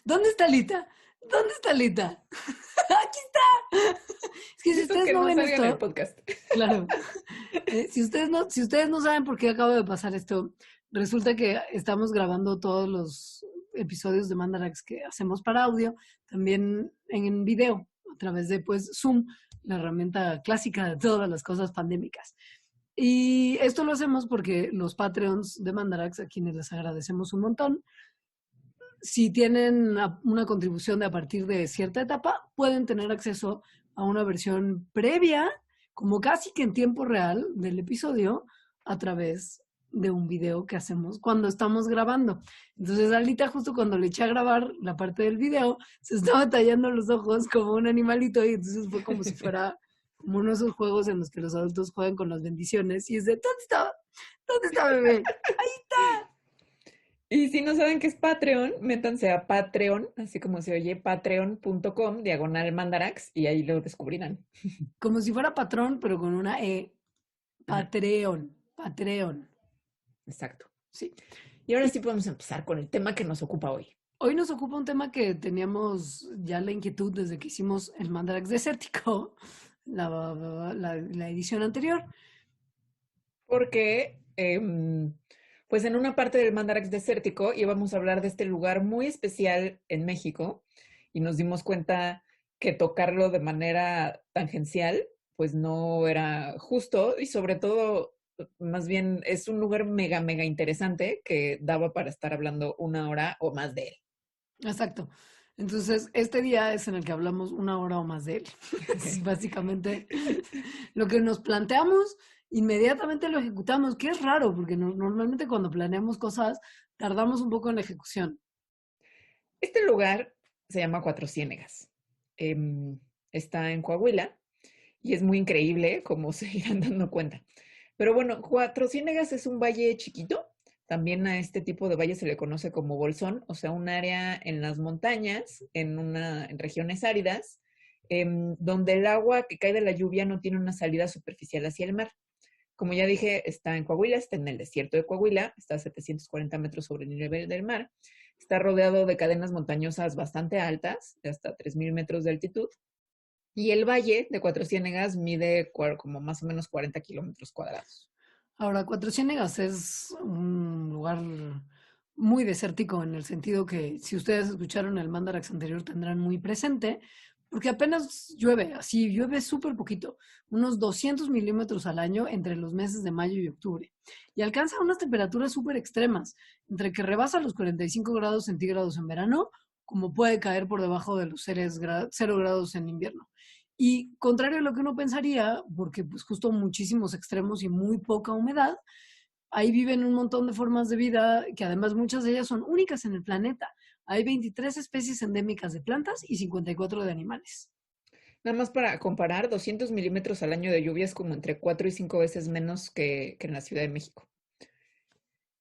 ¿Dónde está Lita? ¿Dónde está Lita? ¡Aquí está! Es que si Eso ustedes que no no ven salga en el esto, podcast. claro, si ustedes no saben por qué acabo de pasar esto, resulta que estamos grabando todos los episodios de Mandarax que hacemos para audio, también en video, a través de pues Zoom, la herramienta clásica de todas las cosas pandémicas. Y esto lo hacemos porque los Patreons de Mandarax, a quienes les agradecemos un montón, si tienen una contribución de a partir de cierta etapa, pueden tener acceso a una versión previa, como casi que en tiempo real del episodio, a través de un video que hacemos cuando estamos grabando. Entonces, Alita, justo cuando le eché a grabar la parte del video, se estaba tallando los ojos como un animalito y entonces fue como si fuera como uno de esos juegos en los que los adultos juegan con las bendiciones y es de, ¿dónde está? ¿Dónde está, bebé? Ahí está. Y si no saben qué es Patreon, métanse a Patreon, así como se oye, patreon.com/mandarax y ahí lo descubrirán. Como si fuera patrón, pero con una E. Ajá, Patreon. Patreon. exacto. Sí. Y ahora Y sí podemos empezar con el tema que nos ocupa hoy. hoy nos ocupa un tema que teníamos ya la inquietud desde que hicimos el Mandarax Desértico, la edición anterior. Porque, pues en una parte del Mandarax desértico íbamos a hablar de este lugar muy especial en México y nos dimos cuenta que tocarlo de manera tangencial, pues no era justo y sobre todo, más bien es un lugar mega, mega interesante que daba para estar hablando una hora o más de él. Exacto. Entonces, este día es en el que hablamos una hora o más de él. Es básicamente lo que nos planteamos, inmediatamente lo ejecutamos, que es raro, porque normalmente cuando planeamos cosas tardamos un poco en la ejecución. Este lugar se llama Cuatro Ciénegas. Em, Está en Coahuila y es muy increíble, como se irán dando cuenta. Pero bueno, Cuatro Ciénegas es un valle chiquito. También a este tipo de valle se le conoce como bolsón, o sea, un área en las montañas, en regiones áridas, donde el agua que cae de la lluvia no tiene una salida superficial hacia el mar. Como ya dije, está en Coahuila, está en el desierto de Coahuila, está a 740 metros sobre el nivel del mar. Está rodeado de cadenas montañosas bastante altas, de hasta 3,000 metros de altitud. Y el valle de Cuatro Ciénegas mide como más o menos 40 kilómetros cuadrados. Ahora, Cuatro Ciénegas es un lugar muy desértico en el sentido que si ustedes escucharon el Mandarax anterior tendrán muy presente, porque apenas llueve, así llueve súper poquito, unos 200 milímetros al año entre los meses de mayo y octubre, y alcanza unas temperaturas súper extremas, entre que rebasa los 45 grados centígrados en verano, como puede caer por debajo de los 0 grados en invierno. Y contrario a lo que uno pensaría, porque pues justo muchísimos extremos y muy poca humedad, ahí viven un montón de formas de vida que además muchas de ellas son únicas en el planeta. Hay 23 especies endémicas de plantas y 54 de animales. Nada más para comparar, 200 milímetros al año de lluvia es como entre 4 y 5 veces menos que en la Ciudad de México.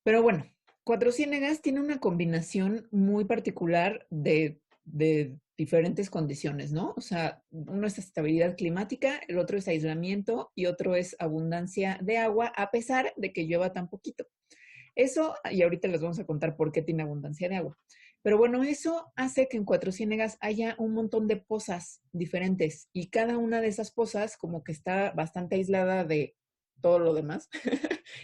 Pero bueno, Cuatro Ciénegas tiene una combinación muy particular de diferentes condiciones, ¿no? O sea, uno es estabilidad climática, el otro es aislamiento y otro es abundancia de agua, a pesar de que llueva tan poquito. Eso, y ahorita les vamos a contar por qué tiene abundancia de agua. Pero bueno, eso hace que en Cuatro Ciénegas haya un montón de pozas diferentes y cada una de esas pozas como que está bastante aislada de todo lo demás,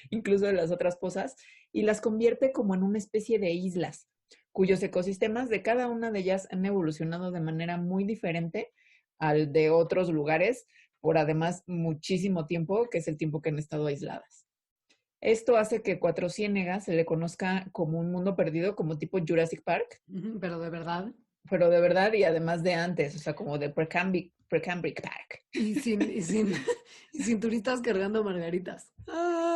incluso de las otras pozas, y las convierte como en una especie de islas, cuyos ecosistemas de cada una de ellas han evolucionado de manera muy diferente al de otros lugares, por además muchísimo tiempo, que es el tiempo que han estado aisladas. Esto hace que Cuatro Ciénegas se le conozca como un mundo perdido, como tipo Jurassic Park, Pero de verdad. pero de verdad y además de antes, o sea, como de Precambric Park. Y sin turistas cargando margaritas.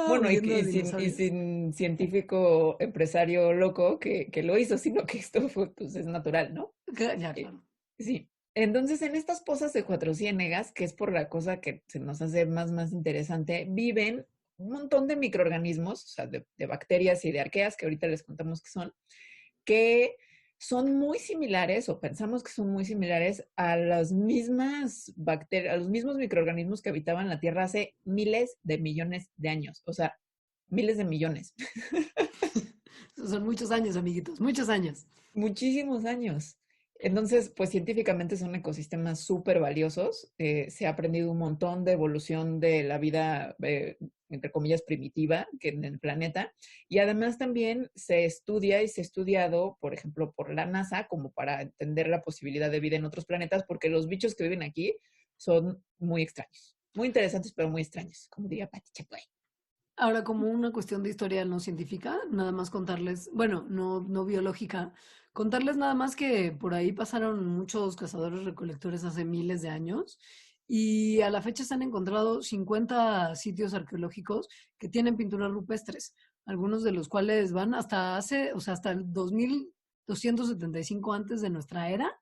Bueno, Huyendo de y dinosaurios. sin científico empresario loco que lo hizo, sino que esto fue, pues es natural, ¿no? Ya, Eh, claro. sí. Entonces, en estas pozas de Cuatro Ciénegas, que es por la cosa que se nos hace más interesante, viven un montón de microorganismos, o sea, de bacterias y de arqueas, que ahorita les contamos que son, que son muy similares, o pensamos que son muy similares a las mismas bacterias, a los mismos microorganismos que habitaban la Tierra hace miles de millones de años. O sea, miles de millones. Son muchos años, amiguitos, muchos años. Muchísimos años. Entonces, pues científicamente son ecosistemas súper valiosos. Se ha aprendido un montón de evolución de la vida, entre comillas, primitiva que en el planeta. Y además también se estudia y se ha estudiado, por ejemplo, por la NASA, como para entender la posibilidad de vida en otros planetas, porque los bichos que viven aquí son muy extraños. Muy interesantes, pero muy extraños, como diría Pati Chapoy. Ahora, como una cuestión de historia no científica, nada más contarles, bueno, no biológica, contarles nada más que por ahí pasaron muchos cazadores recolectores hace miles de años y a la fecha se han encontrado 50 sitios arqueológicos que tienen pinturas rupestres, algunos de los cuales van hasta hace, o sea, hasta el 2275 antes de nuestra era.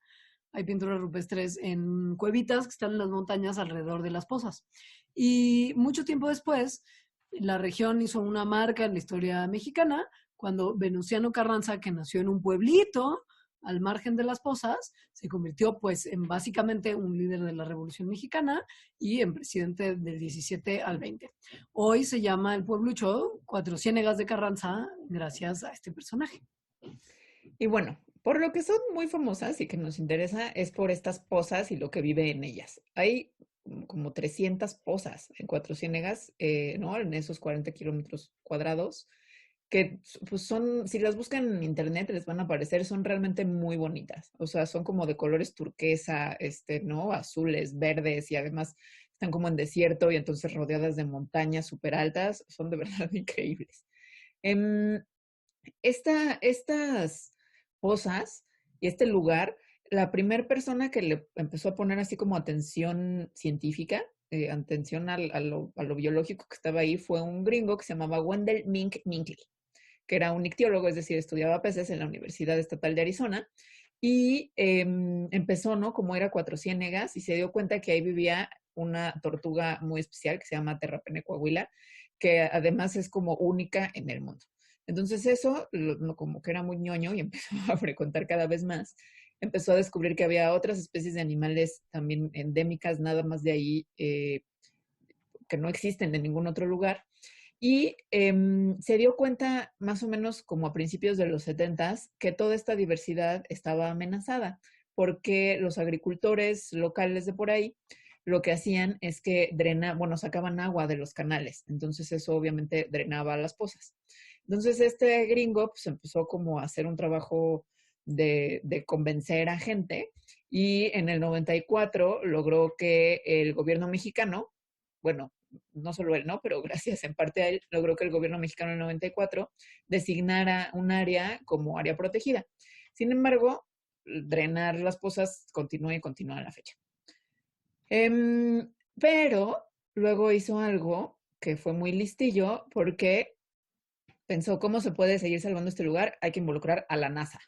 Hay pinturas rupestres en cuevitas que están en las montañas alrededor de las pozas. Y mucho tiempo después, la región hizo una marca en la historia mexicana cuando Venustiano Carranza, que nació en un pueblito al margen de las pozas, se convirtió pues en básicamente un líder de la Revolución Mexicana y en presidente del 17 al 20. Hoy se llama el pueblucho Cuatro Ciénegas de Carranza gracias a este personaje. Y bueno, por lo que son muy famosas y que nos interesa es por estas pozas y lo que vive en ellas. Hay como 300 pozas en Cuatro Ciénegas, ¿no? En esos 40 kilómetros cuadrados, que pues son, si las buscan en internet les van a aparecer, son realmente muy bonitas. O sea, son como de colores turquesa, ¿no? Azules, verdes y además están como en desierto y entonces rodeadas de montañas súper altas. Son de verdad increíbles. Em, estas pozas y este lugar, la primera persona que le empezó a poner así como atención científica, atención a lo biológico que estaba ahí, fue un gringo que se llamaba Wendell Mink Minkley, que era un ictiólogo, es decir, estudiaba peces en la Universidad Estatal de Arizona, y empezó, ¿no? Como era Cuatro Ciénegas, y se dio cuenta que ahí vivía una tortuga muy especial que se llama Terrapene coahuila, que además es como única en el mundo. Entonces eso, como que era muy ñoño y empezó a frecuentar cada vez más. Empezó a descubrir que había otras especies de animales también endémicas, nada más de ahí, que no existen en ningún otro lugar. Y se dio cuenta más o menos como a principios de los 70s que toda esta diversidad estaba amenazada porque los agricultores locales de por ahí lo que hacían es que sacaban agua de los canales. Entonces eso obviamente drenaba las pozas. Entonces este gringo pues empezó como a hacer un trabajo de convencer a gente y en el 94 logró que el gobierno mexicano, bueno, no solo él, ¿no? Pero gracias en parte a él, logró que el gobierno mexicano en el 94 designara un área como área protegida. Sin embargo, drenar las pozas continúa y continúa a la fecha. Pero luego hizo algo que fue muy listillo porque pensó, ¿cómo se puede seguir salvando este lugar? Hay que involucrar a la NASA.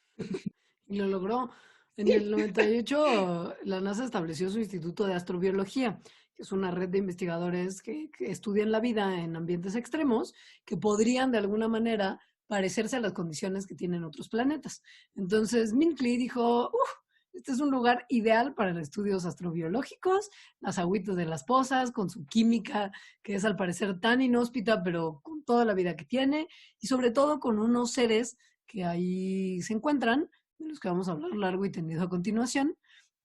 Y lo logró. En el 98, la NASA estableció su Instituto de Astrobiología, que es una red de investigadores que estudian la vida en ambientes extremos que podrían de alguna manera parecerse a las condiciones que tienen otros planetas. Entonces, Minkley dijo, este es un lugar ideal para estudios astrobiológicos, las agüitas de las pozas, con su química, que es al parecer tan inhóspita, pero con toda la vida que tiene, y sobre todo con unos seres que ahí se encuentran, de los que vamos a hablar largo y tendido a continuación,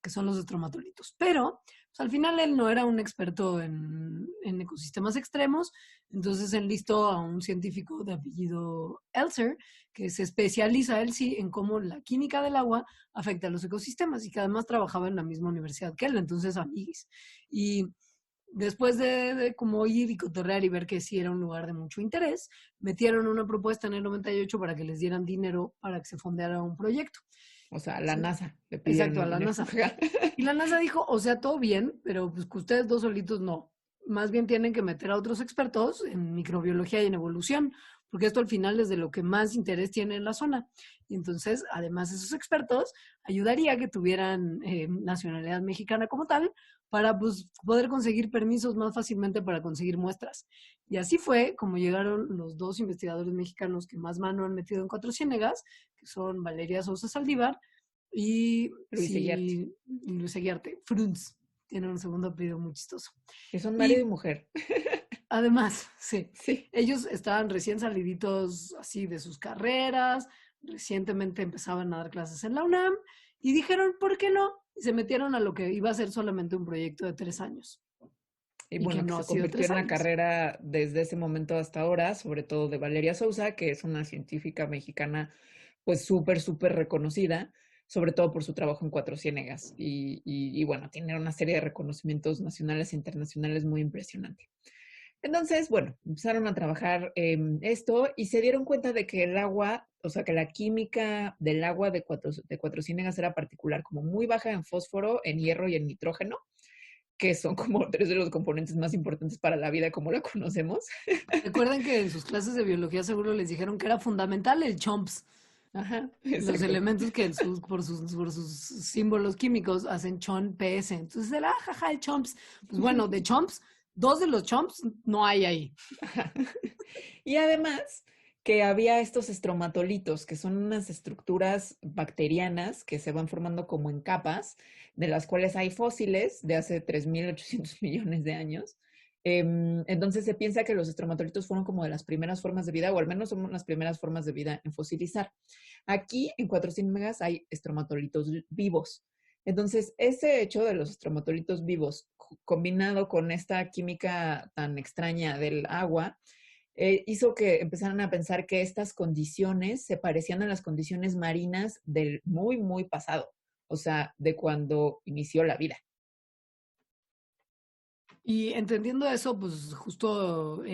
que son los estromatolitos. Pero pues, al final él no era un experto en ecosistemas extremos, entonces enlistó a un científico de apellido Elser, que se especializa él sí en cómo la química del agua afecta a los ecosistemas y que además trabajaba en la misma universidad que él, entonces amiguis. Y después de como ir y cotorrear y ver que sí era un lugar de mucho interés, metieron una propuesta en el 98 para que les dieran dinero para que se fondeara un proyecto. O sea, a la Sí. NASA le pidieron Exacto, a el la dinero. NASA. Y la NASA dijo, o sea, todo bien, pero pues que ustedes dos solitos no. Más bien tienen que meter a otros expertos en microbiología y en evolución, porque esto al final es de lo que más interés tiene en la zona. Y entonces, además, esos expertos ayudaría a que tuvieran nacionalidad mexicana como tal, para pues, poder conseguir permisos más fácilmente para conseguir muestras. Y así fue como llegaron los dos investigadores mexicanos que más mano han metido en Cuatro Ciénegas, que son Valeria Sousa Saldívar y Luis Eguiarte. Luis Aguiarte, Frunz, tiene un segundo apellido muy chistoso. Que son marido y Y mujer. además, sí, Sí. ellos estaban recién saliditos así de sus carreras, recientemente empezaban a dar clases en la UNAM y dijeron, ¿por qué no? Y se metieron a lo que iba a ser solamente un proyecto de 3 años. Y Y que bueno, que no ha se sido convirtió 3 en la años. carrera desde ese momento hasta ahora, sobre todo de Valeria Sousa, que es una científica mexicana, pues súper reconocida, sobre todo por su trabajo en Cuatro Ciénegas. Y bueno, tiene una serie de reconocimientos nacionales e internacionales muy impresionante. Entonces, bueno, empezaron a trabajar esto y se dieron cuenta de que el agua, o sea, que la química del agua de Cuatro Ciénegas era particular, como muy baja en fósforo, en hierro y en nitrógeno, que son como tres de los componentes más importantes para la vida como la conocemos. Recuerden que en sus clases de biología seguro les dijeron que era fundamental el chomps, Ajá, los exacto. elementos que por sus símbolos químicos hacen chon PS. Entonces, jaja, el chomps. Pues bueno, de chomps, 2 de los chomps no hay ahí. Ajá. Y además que había estos estromatolitos, que son unas estructuras bacterianas que se van formando como en capas, de las cuales hay fósiles de hace 3.800 millones de años. Entonces se piensa que los estromatolitos fueron como de las primeras formas de vida, o al menos son las primeras formas de vida en fosilizar. Aquí en 400 megas hay estromatolitos vivos. Entonces, ese hecho de los estromatolitos vivos, combinado con esta química tan extraña del agua, hizo que empezaran a pensar que estas condiciones se parecían a las condiciones marinas del muy pasado, o sea, de cuando inició la vida. Y entendiendo eso, pues justo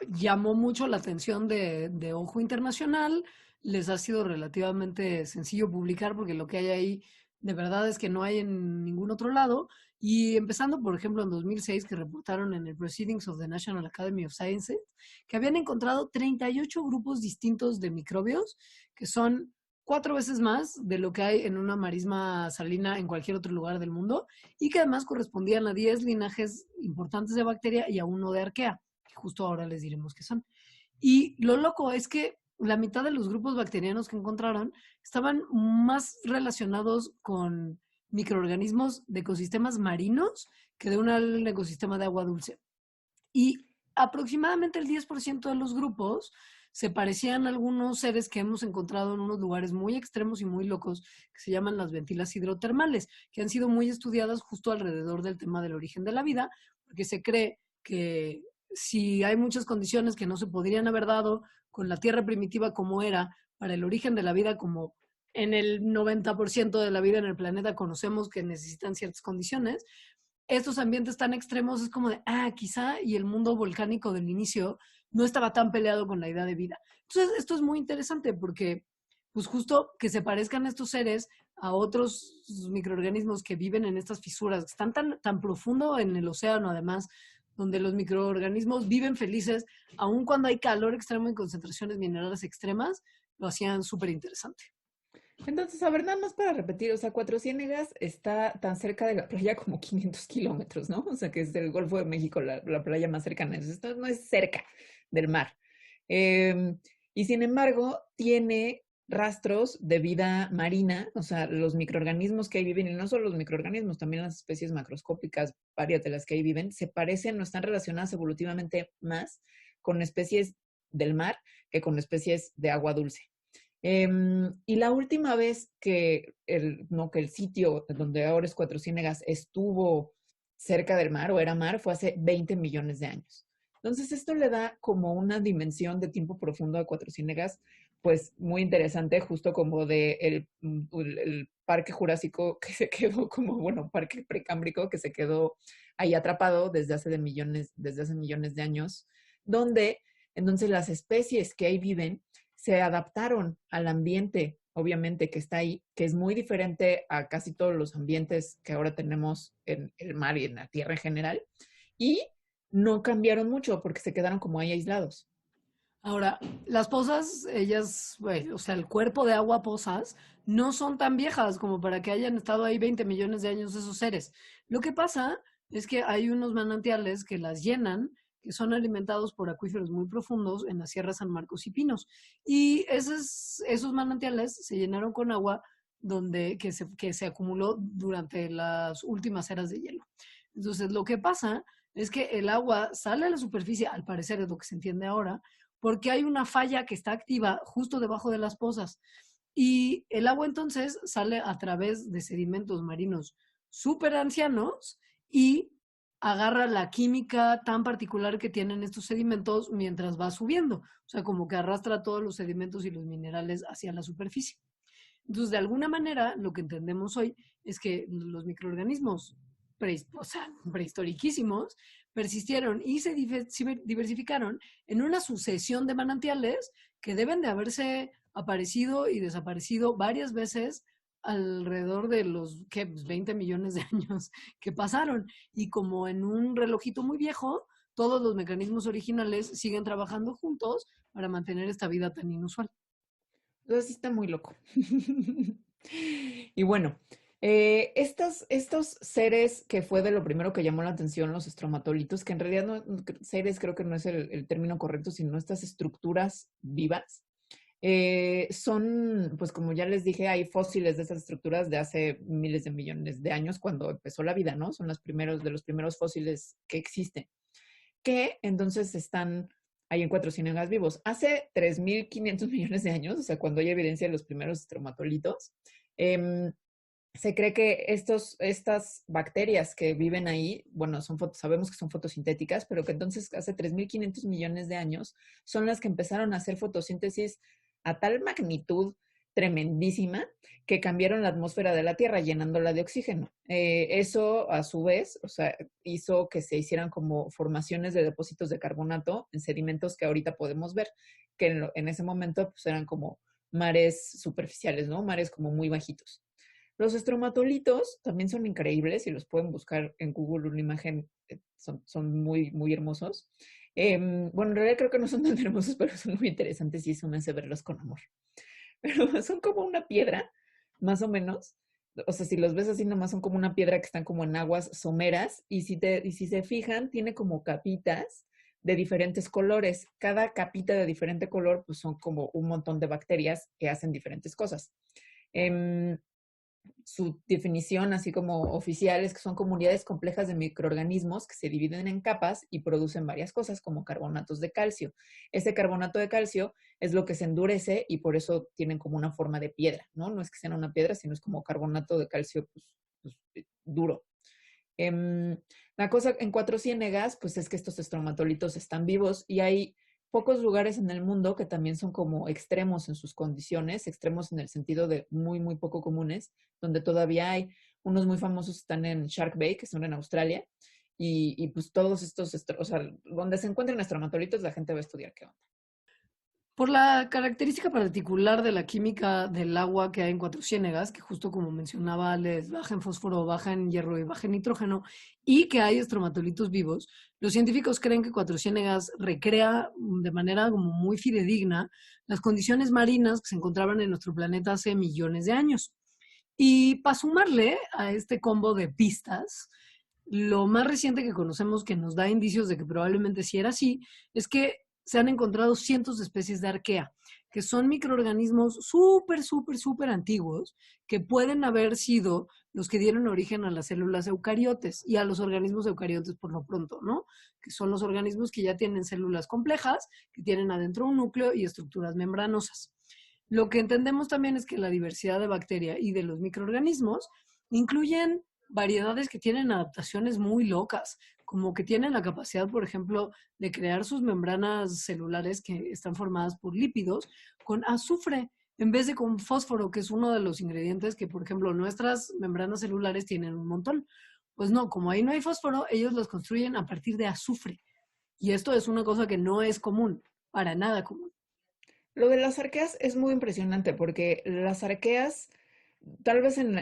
llamó mucho la atención de Ojo Internacional. Les ha sido relativamente sencillo publicar porque lo que hay ahí de verdad es que no hay en ningún otro lado. Y empezando, por ejemplo, en 2006, que reportaron en el Proceedings of the National Academy of Sciences, que habían encontrado 38 grupos distintos de microbios, que son 4 veces más de lo que hay en una marisma salina en cualquier otro lugar del mundo, y que además correspondían a 10 linajes importantes de bacteria y a uno de arquea, que justo ahora les diremos qué son. Y lo loco es que la mitad de los grupos bacterianos que encontraron estaban más relacionados con microorganismos de ecosistemas marinos que de un ecosistema de agua dulce. Y aproximadamente el 10% de los grupos se parecían a algunos seres que hemos encontrado en unos lugares muy extremos y muy locos que se llaman las ventilas hidrotermales, que han sido muy estudiadas justo alrededor del tema del origen de la vida, porque se cree que si hay muchas condiciones que no se podrían haber dado con la Tierra primitiva como era para el origen de la vida, como en el 90% de la vida en el planeta conocemos que necesitan ciertas condiciones, estos ambientes tan extremos es como de, quizá, y el mundo volcánico del inicio no estaba tan peleado con la idea de vida. Entonces, esto es muy interesante porque, pues justo que se parezcan estos seres a otros microorganismos que viven en estas fisuras, que están tan profundo en el océano, además, donde los microorganismos viven felices, aun cuando hay calor extremo y concentraciones minerales extremas, lo hacían súper interesante. Entonces, a ver, nada más para repetir, o sea, Cuatro Ciénegas está tan cerca de la playa como 500 kilómetros, ¿no? O sea, que es del Golfo de México la playa más cercana. Entonces, esto no es cerca del mar. Eh, y sin embargo, tiene rastros de vida marina, o sea, los microorganismos que ahí viven, y no solo los microorganismos, también las especies macroscópicas, varias de las que ahí viven, se parecen o están relacionadas evolutivamente más con especies del mar que con especies de agua dulce. Y la última vez que el sitio donde ahora es Cuatro Ciénegas estuvo cerca del mar o era mar fue hace 20 millones de años. Entonces esto le da como una dimensión de tiempo profundo a Cuatro Ciénegas, pues muy interesante, justo como de el parque jurásico que se quedó como, bueno, parque precámbrico que se quedó ahí atrapado desde hace millones de años, donde entonces las especies que ahí viven se adaptaron al ambiente, obviamente, que está ahí, que es muy diferente a casi todos los ambientes que ahora tenemos en el mar y en la tierra en general, y no cambiaron mucho porque se quedaron como ahí aislados. Ahora, las pozas, ellas, bueno, o sea, el cuerpo de agua pozas, no son tan viejas como para que hayan estado ahí 20 millones de años esos seres. Lo que pasa es que hay unos manantiales que las llenan, que son alimentados por acuíferos muy profundos en la Sierra San Marcos y Pinos. Y esos manantiales se llenaron con agua que se acumuló durante las últimas eras de hielo. Entonces, lo que pasa es que el agua sale a la superficie, al parecer es lo que se entiende ahora, porque hay una falla que está activa justo debajo de las pozas. Y el agua entonces sale a través de sedimentos marinos súper ancianos y agarra la química tan particular que tienen estos sedimentos mientras va subiendo. O sea, como que arrastra todos los sedimentos y los minerales hacia la superficie. Entonces, de alguna manera, lo que entendemos hoy es que los microorganismos prehistóricísimos persistieron y se diversificaron en una sucesión de manantiales que deben de haberse aparecido y desaparecido varias veces alrededor de los 20 millones de años que pasaron. Y como en un relojito muy viejo, todos los mecanismos originales siguen trabajando juntos para mantener esta vida tan inusual. Entonces sí está muy loco. Y bueno, estos seres que fue de lo primero que llamó la atención, los estromatolitos, que en realidad seres creo que no es el término correcto, sino estas estructuras vivas, son, pues como ya les dije, hay fósiles de estas estructuras de hace miles de millones de años cuando empezó la vida, ¿no? Son los primeros fósiles que existen, que entonces están ahí en Cuatro Ciénegas vivos. Hace 3.500 millones de años, o sea, cuando hay evidencia de los primeros estromatolitos, se cree que estas bacterias que viven ahí, bueno, sabemos que son fotosintéticas, pero que entonces hace 3.500 millones de años son las que empezaron a hacer fotosíntesis a tal magnitud tremendísima que cambiaron la atmósfera de la Tierra llenándola de oxígeno. Eso, a su vez, o sea, hizo que se hicieran como formaciones de depósitos de carbonato en sedimentos que ahorita podemos ver, que en ese momento pues, eran como mares superficiales, ¿no? Mares como muy bajitos. Los estromatolitos también son increíbles y los pueden buscar en Google una imagen, son muy, muy hermosos. Bueno, en realidad creo que no son tan hermosos, pero son muy interesantes y eso me hace verlos con amor. Pero son como una piedra, más o menos. O sea, si los ves así, nomás son como una piedra que están como en aguas someras. Y si se fijan, tiene como capitas de diferentes colores. Cada capita de diferente color, pues son como un montón de bacterias que hacen diferentes cosas. Su definición, así como oficial, es que son comunidades complejas de microorganismos que se dividen en capas y producen varias cosas como carbonatos de calcio. Ese carbonato de calcio es lo que se endurece y por eso tienen como una forma de piedra, ¿no? No es que sean una piedra, sino es como carbonato de calcio duro. La cosa en Cuatro Ciénegas, pues es que estos estromatolitos están vivos y hay pocos lugares en el mundo que también son como extremos en sus condiciones, extremos en el sentido de muy, muy poco comunes, donde todavía hay. Unos muy famosos están en Shark Bay, que son en Australia, y pues todos estos, o sea, donde se encuentran estromatolitos, la gente va a estudiar qué onda. Por la característica particular de la química del agua que hay en Cuatro Ciénegas, que justo como mencionaba, les baja en fósforo, baja en hierro y baja en nitrógeno, y que hay estromatolitos vivos, los científicos creen que Cuatro Ciénegas recrea de manera como muy fidedigna las condiciones marinas que se encontraban en nuestro planeta hace millones de años. Y para sumarle a este combo de pistas, lo más reciente que conocemos que nos da indicios de que probablemente sí era así, es que se han encontrado cientos de especies de arquea, que son microorganismos súper, súper, súper antiguos, que pueden haber sido los que dieron origen a las células eucariotes y a los organismos eucariotes por lo pronto, ¿no? Que son los organismos que ya tienen células complejas, que tienen adentro un núcleo y estructuras membranosas. Lo que entendemos también es que la diversidad de bacteria y de los microorganismos incluyen variedades que tienen adaptaciones muy locas, como que tienen la capacidad, por ejemplo, de crear sus membranas celulares que están formadas por lípidos con azufre en vez de con fósforo, que es uno de los ingredientes que, por ejemplo, nuestras membranas celulares tienen un montón. Pues no, como ahí no hay fósforo, ellos los construyen a partir de azufre. Y esto es una cosa que no es común, para nada común. Lo de las arqueas es muy impresionante porque las arqueas, tal vez en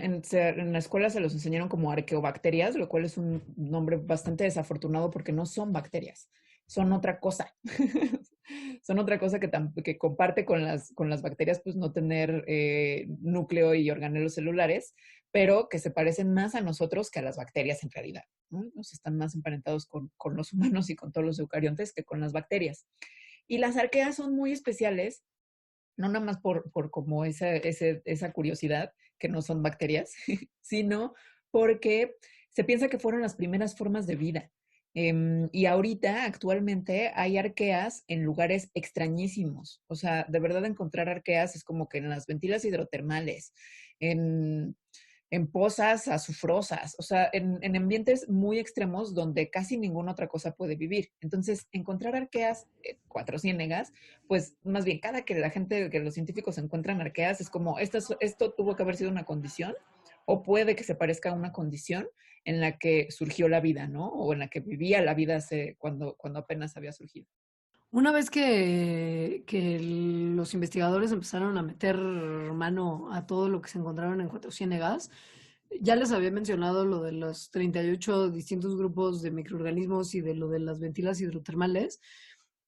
la escuela se los enseñaron como arqueobacterias, lo cual es un nombre bastante desafortunado porque no son bacterias, son otra cosa. Son otra cosa que comparte con las bacterias, pues no tener núcleo y organelos celulares, pero que se parecen más a nosotros que a las bacterias en realidad, ¿no? Nos están más emparentados con los humanos y con todos los eucariontes que con las bacterias. Y las arqueas son muy especiales, no nada más por como esa curiosidad, que no son bacterias, sino porque se piensa que fueron las primeras formas de vida. Y ahorita, actualmente, hay arqueas en lugares extrañísimos. O sea, de verdad encontrar arqueas es como que en las ventilas hidrotermales, en, en pozas azufrosas, o sea, en ambientes muy extremos donde casi ninguna otra cosa puede vivir. Entonces, encontrar arqueas cuatro ciénegas, pues más bien cada que la gente, que los científicos encuentran arqueas, es como, esto tuvo que haber sido una condición o puede que se parezca a una condición en la que surgió la vida, ¿no? O en la que vivía la vida cuando apenas había surgido. Una vez que los investigadores empezaron a meter mano a todo lo que se encontraron en Cuatro Ciénegas, ya les había mencionado lo de los 38 distintos grupos de microorganismos y de lo de las ventilas hidrotermales.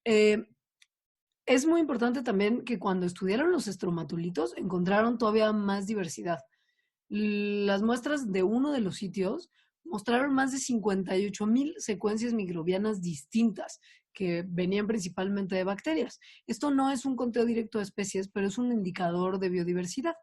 Eh, es muy importante también que cuando estudiaron los estromatolitos encontraron todavía más diversidad. Las muestras de uno de los sitios mostraron más de 58,000 secuencias microbianas distintas que venían principalmente de bacterias. Esto no es un conteo directo de especies, pero es un indicador de biodiversidad.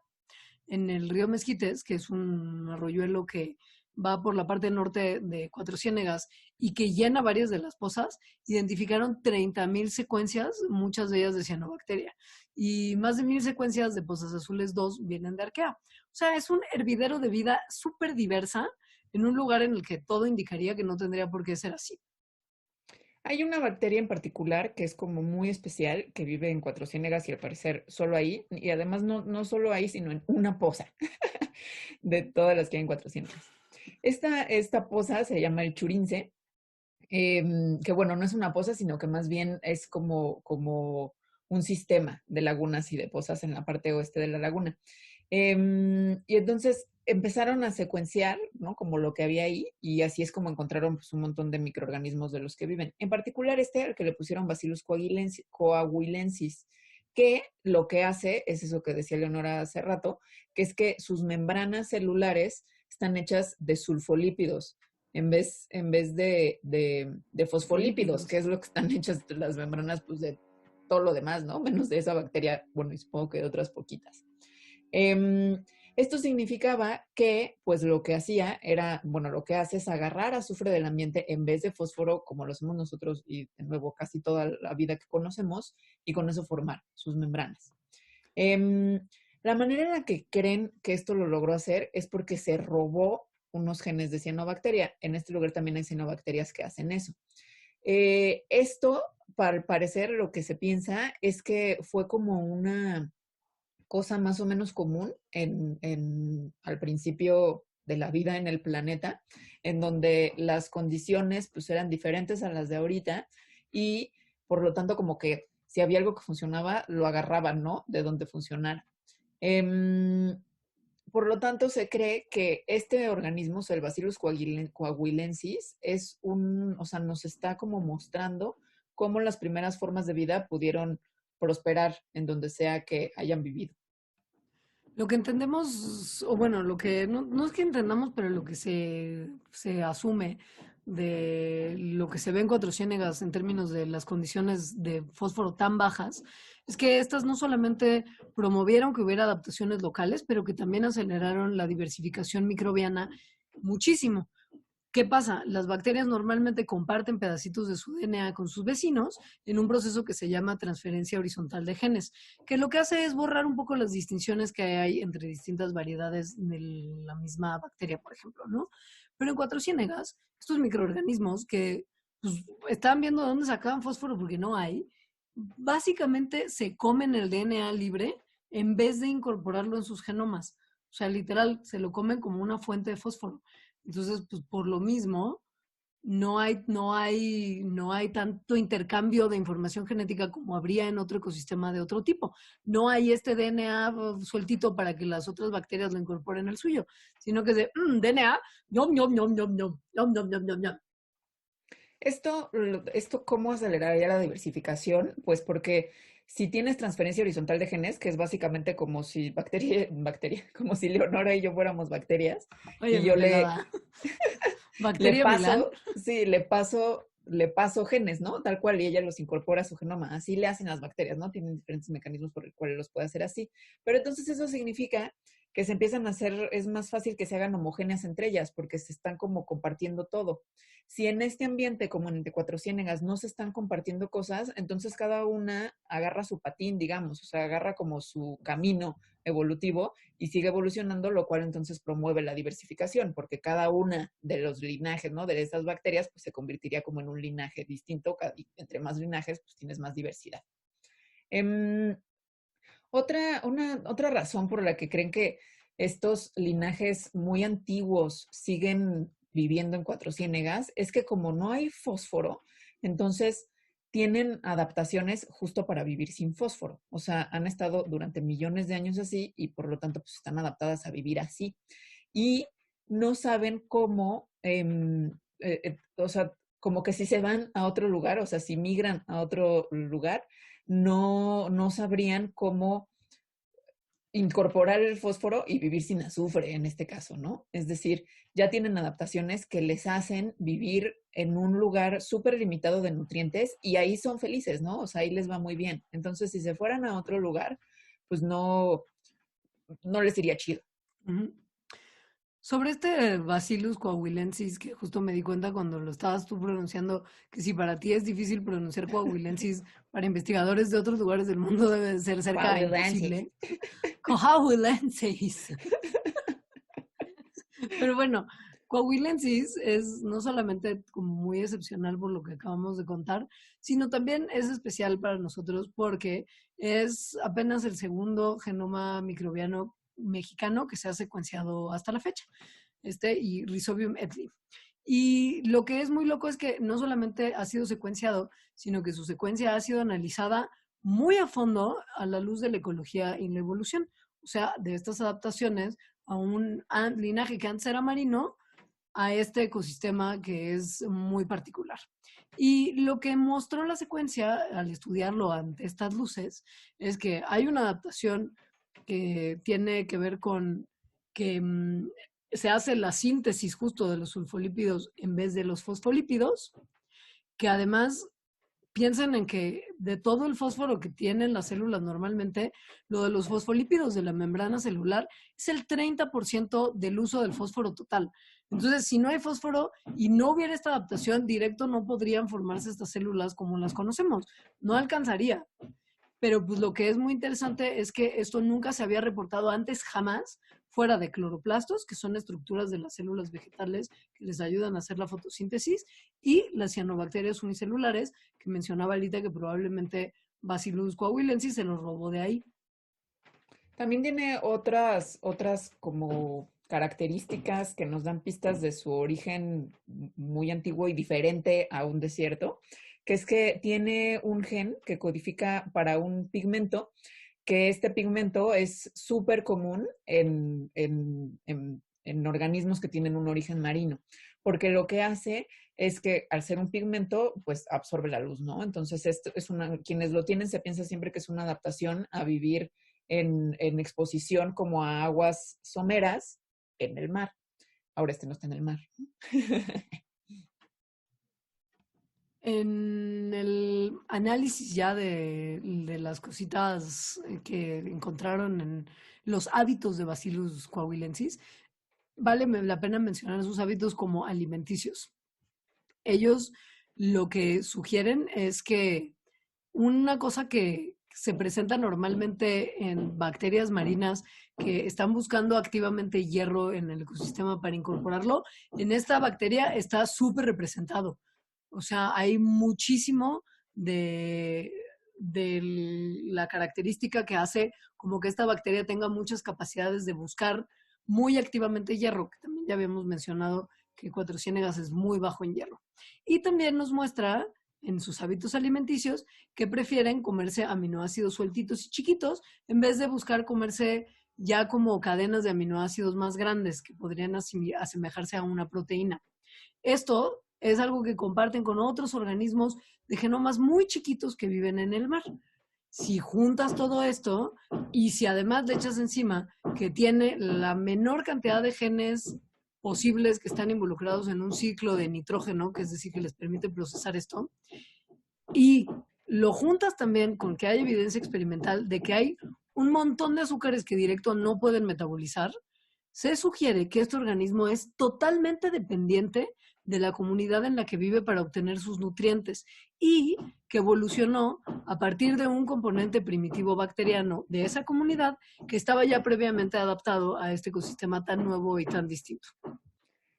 En el río Mezquites, que es un arroyuelo que va por la parte norte de Cuatro Ciénegas y que llena varias de las pozas, identificaron 30,000 secuencias, muchas de ellas de cianobacteria, y más de 1,000 secuencias de pozas azules 2 vienen de arquea. O sea, es un hervidero de vida súper diversa en un lugar en el que todo indicaría que no tendría por qué ser así. Hay una bacteria en particular que es como muy especial, que vive en Cuatro Ciénegas y al parecer solo ahí, y además no solo ahí, sino en una poza de todas las que hay en Cuatro Ciénegas. Esta poza se llama el Churince, que bueno, no es una poza, sino que más bien es como un sistema de lagunas y de pozas en la parte oeste de la laguna. Y entonces empezaron a secuenciar, ¿no? Como lo que había ahí, y así es como encontraron pues, un montón de microorganismos de los que viven. En particular al que le pusieron Bacillus coahuilensis, que lo que hace es eso que decía Leonora hace rato, que es que sus membranas celulares están hechas de sulfolípidos en vez de fosfolípidos, que es lo que están hechas las membranas pues, de todo lo demás, ¿no? Menos de esa bacteria, bueno, y supongo que de otras poquitas. Esto significaba que, pues lo que hacía era, bueno, lo que hace es agarrar azufre del ambiente en vez de fósforo, como lo hacemos nosotros y de nuevo casi toda la vida que conocemos, y con eso formar sus membranas. La manera en la que creen que esto lo logró hacer es porque se robó unos genes de cianobacteria. En este lugar también hay cianobacterias que hacen eso. Esto, al parecer, lo que se piensa es que fue como una cosa más o menos común al principio de la vida en el planeta, en donde las condiciones pues eran diferentes a las de ahorita y por lo tanto como que si había algo que funcionaba, lo agarraban, ¿no? De donde funcionara. Por lo tanto, se cree que este organismo, el Bacillus coahuilensis, o sea, nos está como mostrando cómo las primeras formas de vida pudieron prosperar en donde sea que hayan vivido. Lo que entendemos, o bueno, lo que no es que entendamos, pero lo que se asume de lo que se ve en Cuatro Ciénegas en términos de las condiciones de fósforo tan bajas, es que estas no solamente promovieron que hubiera adaptaciones locales, pero que también aceleraron la diversificación microbiana muchísimo. ¿Qué pasa? Las bacterias normalmente comparten pedacitos de su DNA con sus vecinos en un proceso que se llama transferencia horizontal de genes, que lo que hace es borrar un poco las distinciones que hay entre distintas variedades de la misma bacteria, por ejemplo, ¿no? Pero en Cuatro Ciénegas, estos microorganismos que pues, estaban viendo de dónde sacaban fósforo porque no hay, básicamente se comen el DNA libre en vez de incorporarlo en sus genomas. O sea, literal, se lo comen como una fuente de fósforo. Entonces, pues por lo mismo, no hay tanto intercambio de información genética como habría en otro ecosistema de otro tipo. No hay este DNA sueltito para que las otras bacterias lo incorporen al suyo, sino que es de DNA, ñom, ñom, ñom, ñom, ñom, ñom, ñom, ñom, ñom, ñom. Esto, ¿cómo aceleraría la diversificación? Pues porque si tienes transferencia horizontal de genes, que es básicamente como si como si Leonora y yo fuéramos bacterias, Oye, y yo le Bacteria Milán. paso, sí, le paso genes, ¿no? Tal cual, y ella los incorpora a su genoma. Así le hacen las bacterias, ¿no? Tienen diferentes mecanismos por los cuales los puede hacer así. Pero entonces eso significa que se empiezan a hacer, es más fácil que se hagan homogéneas entre ellas porque se están como compartiendo todo. Si en este ambiente, como en el de Cuatro Ciénegas, no se están compartiendo cosas, entonces cada una agarra su patín, digamos, o sea, agarra como su camino evolutivo y sigue evolucionando, lo cual entonces promueve la diversificación, porque cada una de los linajes, ¿no? De estas bacterias, pues se convertiría como en un linaje distinto. Y entre más linajes, pues tienes más diversidad. Otra razón por la que creen que estos linajes muy antiguos siguen viviendo en Cuatro Ciénegas es que como no hay fósforo, entonces tienen adaptaciones justo para vivir sin fósforo. O sea, han estado durante millones de años así y por lo tanto pues están adaptadas a vivir así. Y no saben cómo, o sea, como que si se van a otro lugar, o sea, si migran a otro lugar, no sabrían cómo incorporar el fósforo y vivir sin azufre en este caso, ¿no? Es decir, ya tienen adaptaciones que les hacen vivir en un lugar súper limitado de nutrientes y ahí son felices, ¿no? O sea, ahí les va muy bien. Entonces, si se fueran a otro lugar, pues no les iría chido. Uh-huh. Sobre este Bacillus coahuilensis, que justo me di cuenta cuando lo estabas tú pronunciando, que si para ti es difícil pronunciar coahuilensis, para investigadores de otros lugares del mundo debe ser cerca de imposible. Coahuilensis. Pero bueno, coahuilensis es no solamente como muy excepcional por lo que acabamos de contar, sino también es especial para nosotros porque es apenas el segundo genoma microbiano mexicano que se ha secuenciado hasta la fecha, y Rhizobium etli. Y lo que es muy loco es que no solamente ha sido secuenciado, sino que su secuencia ha sido analizada muy a fondo a la luz de la ecología y la evolución. O sea, de estas adaptaciones a un linaje que antes era marino a este ecosistema que es muy particular. Y lo que mostró la secuencia al estudiarlo ante estas luces es que hay una adaptación que tiene que ver con que se hace la síntesis justo de los sulfolípidos en vez de los fosfolípidos, que además piensen en que de todo el fósforo que tienen las células normalmente, lo de los fosfolípidos de la membrana celular es el 30% del uso del fósforo total. Entonces, si no hay fósforo y no hubiera esta adaptación, directo no podrían formarse estas células como las conocemos. No alcanzaría. Pero pues lo que es muy interesante es que esto nunca se había reportado antes jamás fuera de cloroplastos, que son estructuras de las células vegetales que les ayudan a hacer la fotosíntesis, y las cianobacterias unicelulares, que mencionaba ahorita que probablemente Bacillus coahuilensis se los robó de ahí. También tiene otras como características que nos dan pistas de su origen muy antiguo y diferente a un desierto, que es que tiene un gen que codifica para un pigmento, que este pigmento es súper común en organismos que tienen un origen marino, porque lo que hace es que al ser un pigmento, pues absorbe la luz, ¿no? Entonces, esto es quienes lo tienen se piensa siempre que es una adaptación a vivir en exposición como a aguas someras en el mar. Ahora no está en el mar. En el análisis ya de las cositas que encontraron en los hábitos de Bacillus coahuilensis, vale la pena mencionar sus hábitos como alimenticios. Ellos lo que sugieren es que una cosa que se presenta normalmente en bacterias marinas que están buscando activamente hierro en el ecosistema para incorporarlo, en esta bacteria está súper representado. O sea, hay muchísimo de la característica que hace como que esta bacteria tenga muchas capacidades de buscar muy activamente hierro, que también ya habíamos mencionado que Cuatro Ciénegas es muy bajo en hierro. Y también nos muestra en sus hábitos alimenticios que prefieren comerse aminoácidos sueltitos y chiquitos en vez de buscar comerse ya como cadenas de aminoácidos más grandes que podrían asemejarse a una proteína. Esto es algo que comparten con otros organismos de genomas muy chiquitos que viven en el mar. Si juntas todo esto y si además le echas encima que tiene la menor cantidad de genes posibles que están involucrados en un ciclo de nitrógeno, que es decir, que les permite procesar esto, y lo juntas también con que hay evidencia experimental de que hay un montón de azúcares que directo no pueden metabolizar, se sugiere que este organismo es totalmente dependiente de la comunidad en la que vive para obtener sus nutrientes y que evolucionó a partir de un componente primitivo bacteriano de esa comunidad que estaba ya previamente adaptado a este ecosistema tan nuevo y tan distinto.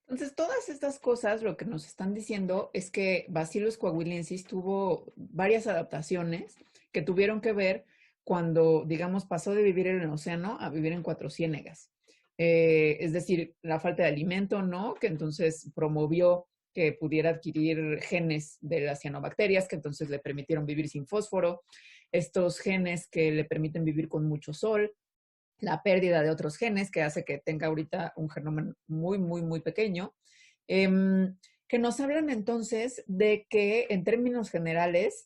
Entonces, todas estas cosas lo que nos están diciendo es que Bacillus coahuilensis tuvo varias adaptaciones que tuvieron que ver cuando, digamos, pasó de vivir en el océano a vivir en Cuatro Ciénegas. Es decir, la falta de alimento, ¿no? Que entonces promovió que pudiera adquirir genes de las cianobacterias, que entonces le permitieron vivir sin fósforo, estos genes que le permiten vivir con mucho sol, la pérdida de otros genes que hace que tenga ahorita un genoma muy, muy, muy pequeño, que nos hablan entonces de que en términos generales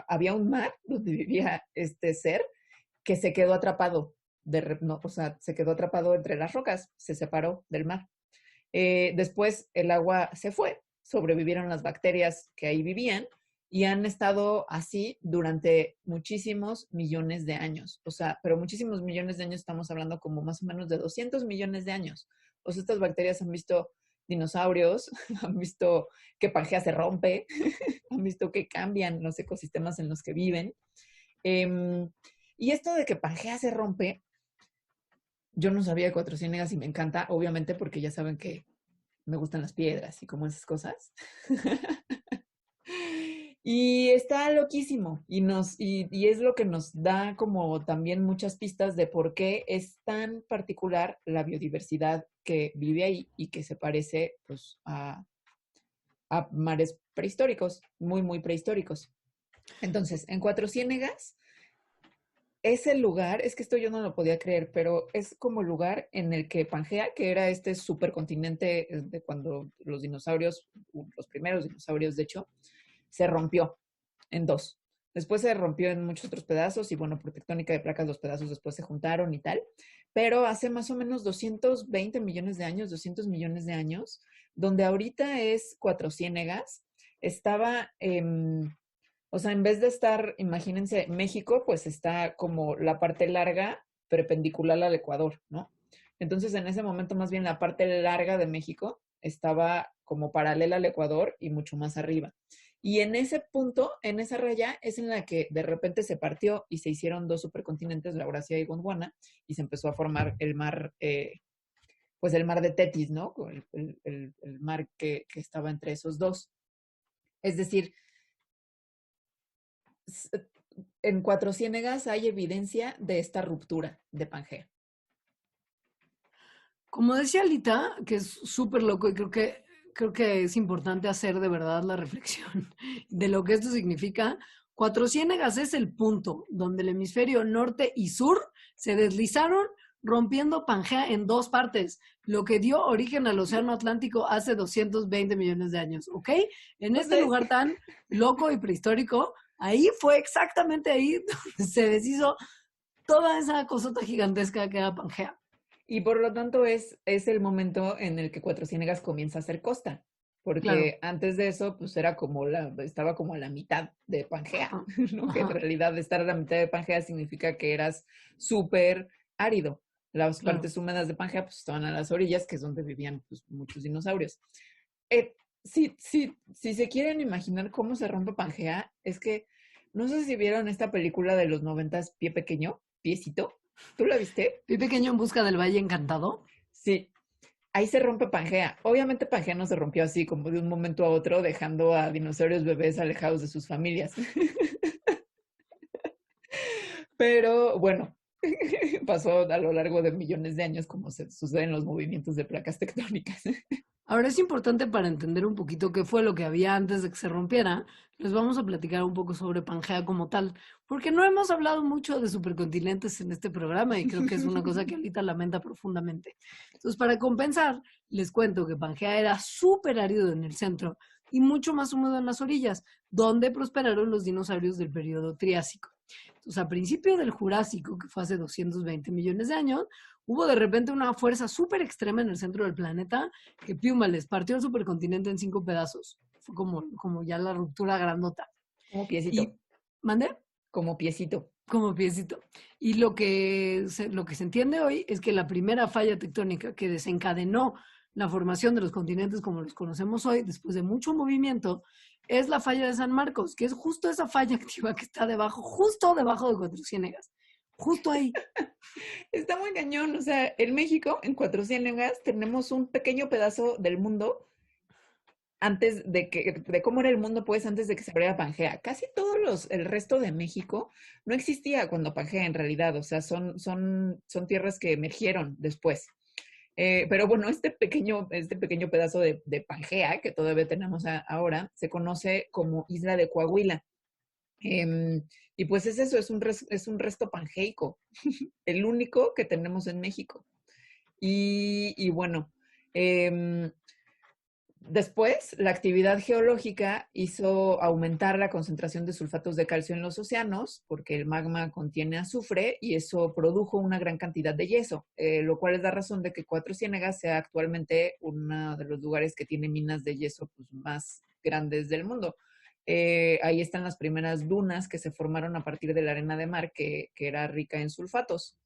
había un mar donde vivía este ser que se quedó atrapado, o sea, se quedó atrapado entre las rocas, se separó del mar. Después el agua se fue, sobrevivieron las bacterias que ahí vivían y han estado así durante muchísimos millones de años. O sea, pero muchísimos millones de años, estamos hablando como más o menos de 200 millones de años. O sea, estas bacterias han visto dinosaurios, han visto que Pangea se rompe, han visto que cambian los ecosistemas en los que viven. Y esto de que Pangea se rompe, yo no sabía de Cuatro Ciénegas y me encanta, obviamente, porque ya saben que me gustan las piedras y como esas cosas. Y está loquísimo y es lo que nos da como también muchas pistas de por qué es tan particular la biodiversidad que vive ahí y que se parece pues, a mares prehistóricos, muy, muy prehistóricos. Entonces, en Cuatro Ciénegas es el lugar, es que esto yo no lo podía creer, pero es como el lugar en el que Pangea, que era este supercontinente de cuando los dinosaurios, los primeros dinosaurios de hecho, se rompió en dos. Después se rompió en muchos otros pedazos y bueno, por tectónica de placas los pedazos después se juntaron y tal. Pero hace más o menos 220 millones de años, 200 millones de años, donde ahorita es Cuatro Ciénegas, estaba, o sea, en vez de estar, imagínense, México, pues está como la parte larga perpendicular al Ecuador, ¿no? Entonces, en ese momento, más bien la parte larga de México estaba como paralela al Ecuador y mucho más arriba. Y en ese punto, en esa raya, es en la que de repente se partió y se hicieron dos supercontinentes, la Eurasia y Gondwana, y se empezó a formar el mar, pues el mar de Tetis, ¿no? El mar que estaba entre esos dos. Es decir, en Cuatro Ciénegas hay evidencia de esta ruptura de Pangea. Como decía Lita, que es súper loco y creo que es importante hacer de verdad la reflexión de lo que esto significa. Cuatro Ciénegas es el punto donde el hemisferio norte y sur se deslizaron rompiendo Pangea en dos partes, lo que dio origen al Océano Atlántico hace 220 millones de años, ¿ok? En este lugar tan loco y prehistórico, ahí fue exactamente ahí donde se deshizo toda esa cosota gigantesca que era Pangea. Y por lo tanto es el momento en el que Cuatro Ciénegas comienza a ser costa, porque claro, antes de eso pues era como estaba como a la mitad de Pangea, ¿no? Que en realidad estar a la mitad de Pangea significa que eras súper árido. Las partes húmedas de Pangea pues estaban a las orillas, que es donde vivían pues, muchos dinosaurios. Si se quieren imaginar cómo se rompe Pangea, es que no sé si vieron esta película de los 90s, Pie Pequeño, Piecito. ¿Tú la viste? Pie Pequeño en busca del Valle Encantado. Sí. Ahí se rompe Pangea. Obviamente Pangea no se rompió así como de un momento a otro, dejando a dinosaurios bebés alejados de sus familias. Pero bueno, pasó a lo largo de millones de años como se suceden los movimientos de placas tectónicas. Ahora es importante para entender un poquito qué fue lo que había antes de que se rompiera, les vamos a platicar un poco sobre Pangea como tal, porque no hemos hablado mucho de supercontinentes en este programa y creo que es una cosa que ahorita lamenta profundamente. Entonces, para compensar, les cuento que Pangea era súper árido en el centro y mucho más húmedo en las orillas, donde prosperaron los dinosaurios del periodo Triásico. Entonces, a principio del Jurásico, que fue hace 220 millones de años, hubo de repente una fuerza súper extrema en el centro del planeta que piuma les partió el supercontinente en 5 pedazos. Fue como ya la ruptura grandota. Como piecito. ¿Mande? Como piecito. como piecito. Y lo que se entiende hoy es que la primera falla tectónica que desencadenó la formación de los continentes como los conocemos hoy, después de mucho movimiento, es la falla de San Marcos, que es justo esa falla activa que está debajo, justo debajo de Cuatro Ciénegas. Justo ahí. Está muy cañón. O sea, en México, en Cuatro Ciénegas, tenemos un pequeño pedazo del mundo antes de cómo era el mundo, pues, antes de que se abriera Pangea. Casi el resto de México no existía cuando Pangea en realidad. O sea, son tierras que emergieron después. Pero bueno, este pequeño pedazo de Pangea que todavía tenemos ahora se conoce como Isla de Coahuila. Y pues es eso, es un resto pangeico, el único que tenemos en México. Y bueno, eh, después la actividad geológica hizo aumentar la concentración de sulfatos de calcio en los océanos, porque el magma contiene azufre y eso produjo una gran cantidad de yeso, lo cual es la razón de que Cuatro Ciénegas sea actualmente uno de los lugares que tiene minas de yeso pues, más grandes del mundo. Ahí están las primeras dunas que se formaron a partir de la arena de mar que era rica en sulfatos.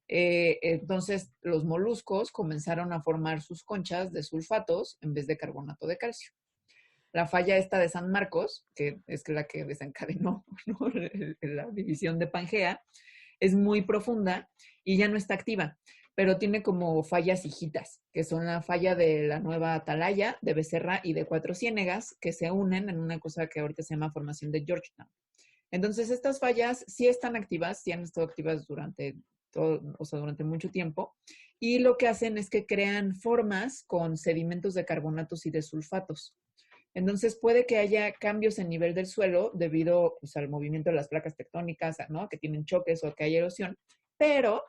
Entonces los moluscos comenzaron a formar sus conchas de sulfatos en vez de carbonato de calcio. La falla esta de San Marcos, que es la que desencadenó, ¿no?, la división de Pangea, es muy profunda y ya no está activa, pero tiene como fallas hijitas, que son la falla de la Nueva Atalaya, de Becerra y de Cuatro Ciénegas, que se unen en una cosa que ahorita se llama formación de Georgetown. Entonces, estas fallas sí están activas, sí han estado activas durante mucho tiempo, y lo que hacen es que crean formas con sedimentos de carbonatos y de sulfatos. Entonces puede que haya cambios en nivel del suelo debido pues, al movimiento de las placas tectónicas, ¿no?, que tienen choques o que hay erosión, pero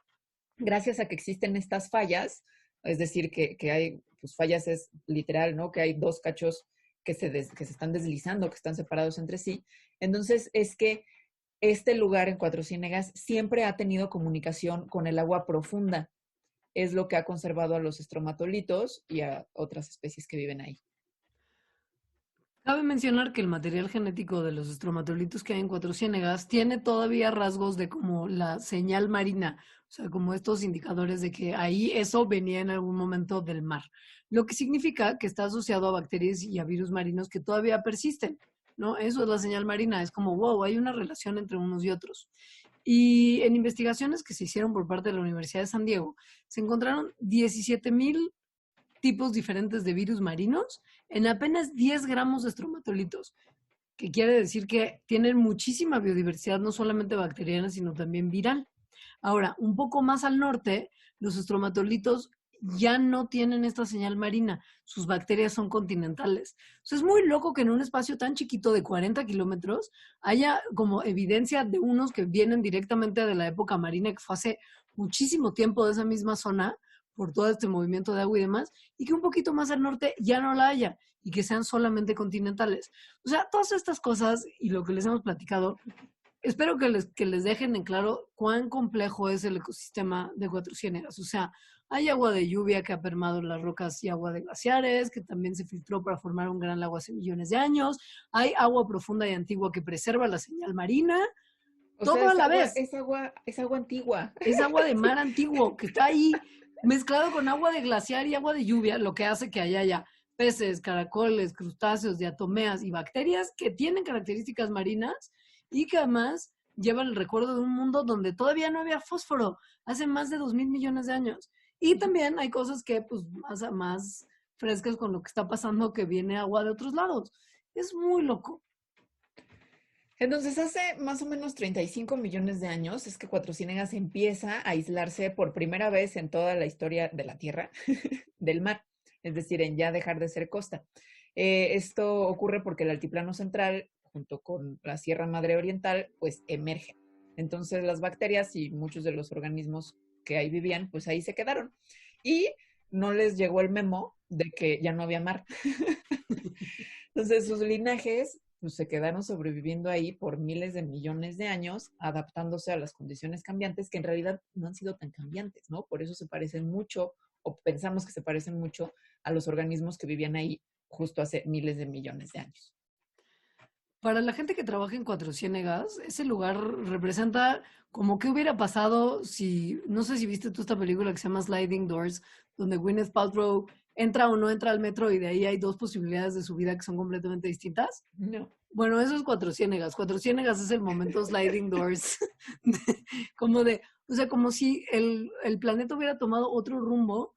gracias a que existen estas fallas, es decir, que hay pues, fallas es literal, ¿no?, que hay dos cachos que se están deslizando, que están separados entre sí. Entonces es que este lugar en Cuatro Ciénegas siempre ha tenido comunicación con el agua profunda. Es lo que ha conservado a los estromatolitos y a otras especies que viven ahí. Cabe mencionar que el material genético de los estromatolitos que hay en Cuatro Ciénegas tiene todavía rasgos de como la señal marina, o sea, como estos indicadores de que ahí eso venía en algún momento del mar, lo que significa que está asociado a bacterias y a virus marinos que todavía persisten, ¿no? Eso es la señal marina, es como, wow, hay una relación entre unos y otros. Y en investigaciones que se hicieron por parte de la Universidad de San Diego, se encontraron 17,000 tipos diferentes de virus marinos en apenas 10 gramos de estromatolitos, que quiere decir que tienen muchísima biodiversidad, no solamente bacteriana, sino también viral. Ahora, un poco más al norte, los estromatolitos ya no tienen esta señal marina, sus bacterias son continentales. O sea, es muy loco que en un espacio tan chiquito de 40 kilómetros haya como evidencia de unos que vienen directamente de la época marina, que fue hace muchísimo tiempo de esa misma zona, por todo este movimiento de agua y demás, y que un poquito más al norte ya no la haya y que sean solamente continentales. O sea, todas estas cosas y lo que les hemos platicado, espero que les dejen en claro cuán complejo es el ecosistema de Cuatro Ciénegas. O sea, hay agua de lluvia que ha permado las rocas y agua de glaciares, que también se filtró para formar un gran lago hace millones de años. Hay agua profunda y antigua que preserva la señal marina. O sea, Todo a la vez. es agua antigua. Es agua de mar antiguo que está ahí mezclado con agua de glaciar y agua de lluvia, lo que hace que haya peces, caracoles, crustáceos, diatomeas y bacterias que tienen características marinas y que además llevan el recuerdo de un mundo donde todavía no había fósforo hace más de 2,000 millones de años. Y también hay cosas que, pues, más frescas con lo que está pasando, que viene agua de otros lados. Es muy loco. Entonces, hace más o menos 35 millones de años es que Cuatro Ciénegas empieza a aislarse por primera vez en toda la historia de la Tierra del mar, es decir, en ya dejar de ser costa. Esto ocurre porque el altiplano central, junto con la Sierra Madre Oriental, pues emergen. Entonces, las bacterias y muchos de los organismos que ahí vivían, pues ahí se quedaron. Y no les llegó el memo de que ya no había mar. Entonces, sus linajes pues, se quedaron sobreviviendo ahí por miles de millones de años, adaptándose a las condiciones cambiantes, que en realidad no han sido tan cambiantes, ¿no? Por eso se parecen mucho, o pensamos que se parecen mucho a los organismos que vivían ahí justo hace miles de millones de años. Para la gente que trabaja en Cuatro Ciénegas, ese lugar representa como qué hubiera pasado si, no sé si viste tú esta película que se llama Sliding Doors, donde Gwyneth Paltrow entra o no entra al metro y de ahí hay dos posibilidades de su vida que son completamente distintas. No. Bueno, eso es Cuatro Ciénegas. Cuatro Ciénegas es el momento Sliding Doors, o sea, como si el planeta hubiera tomado otro rumbo,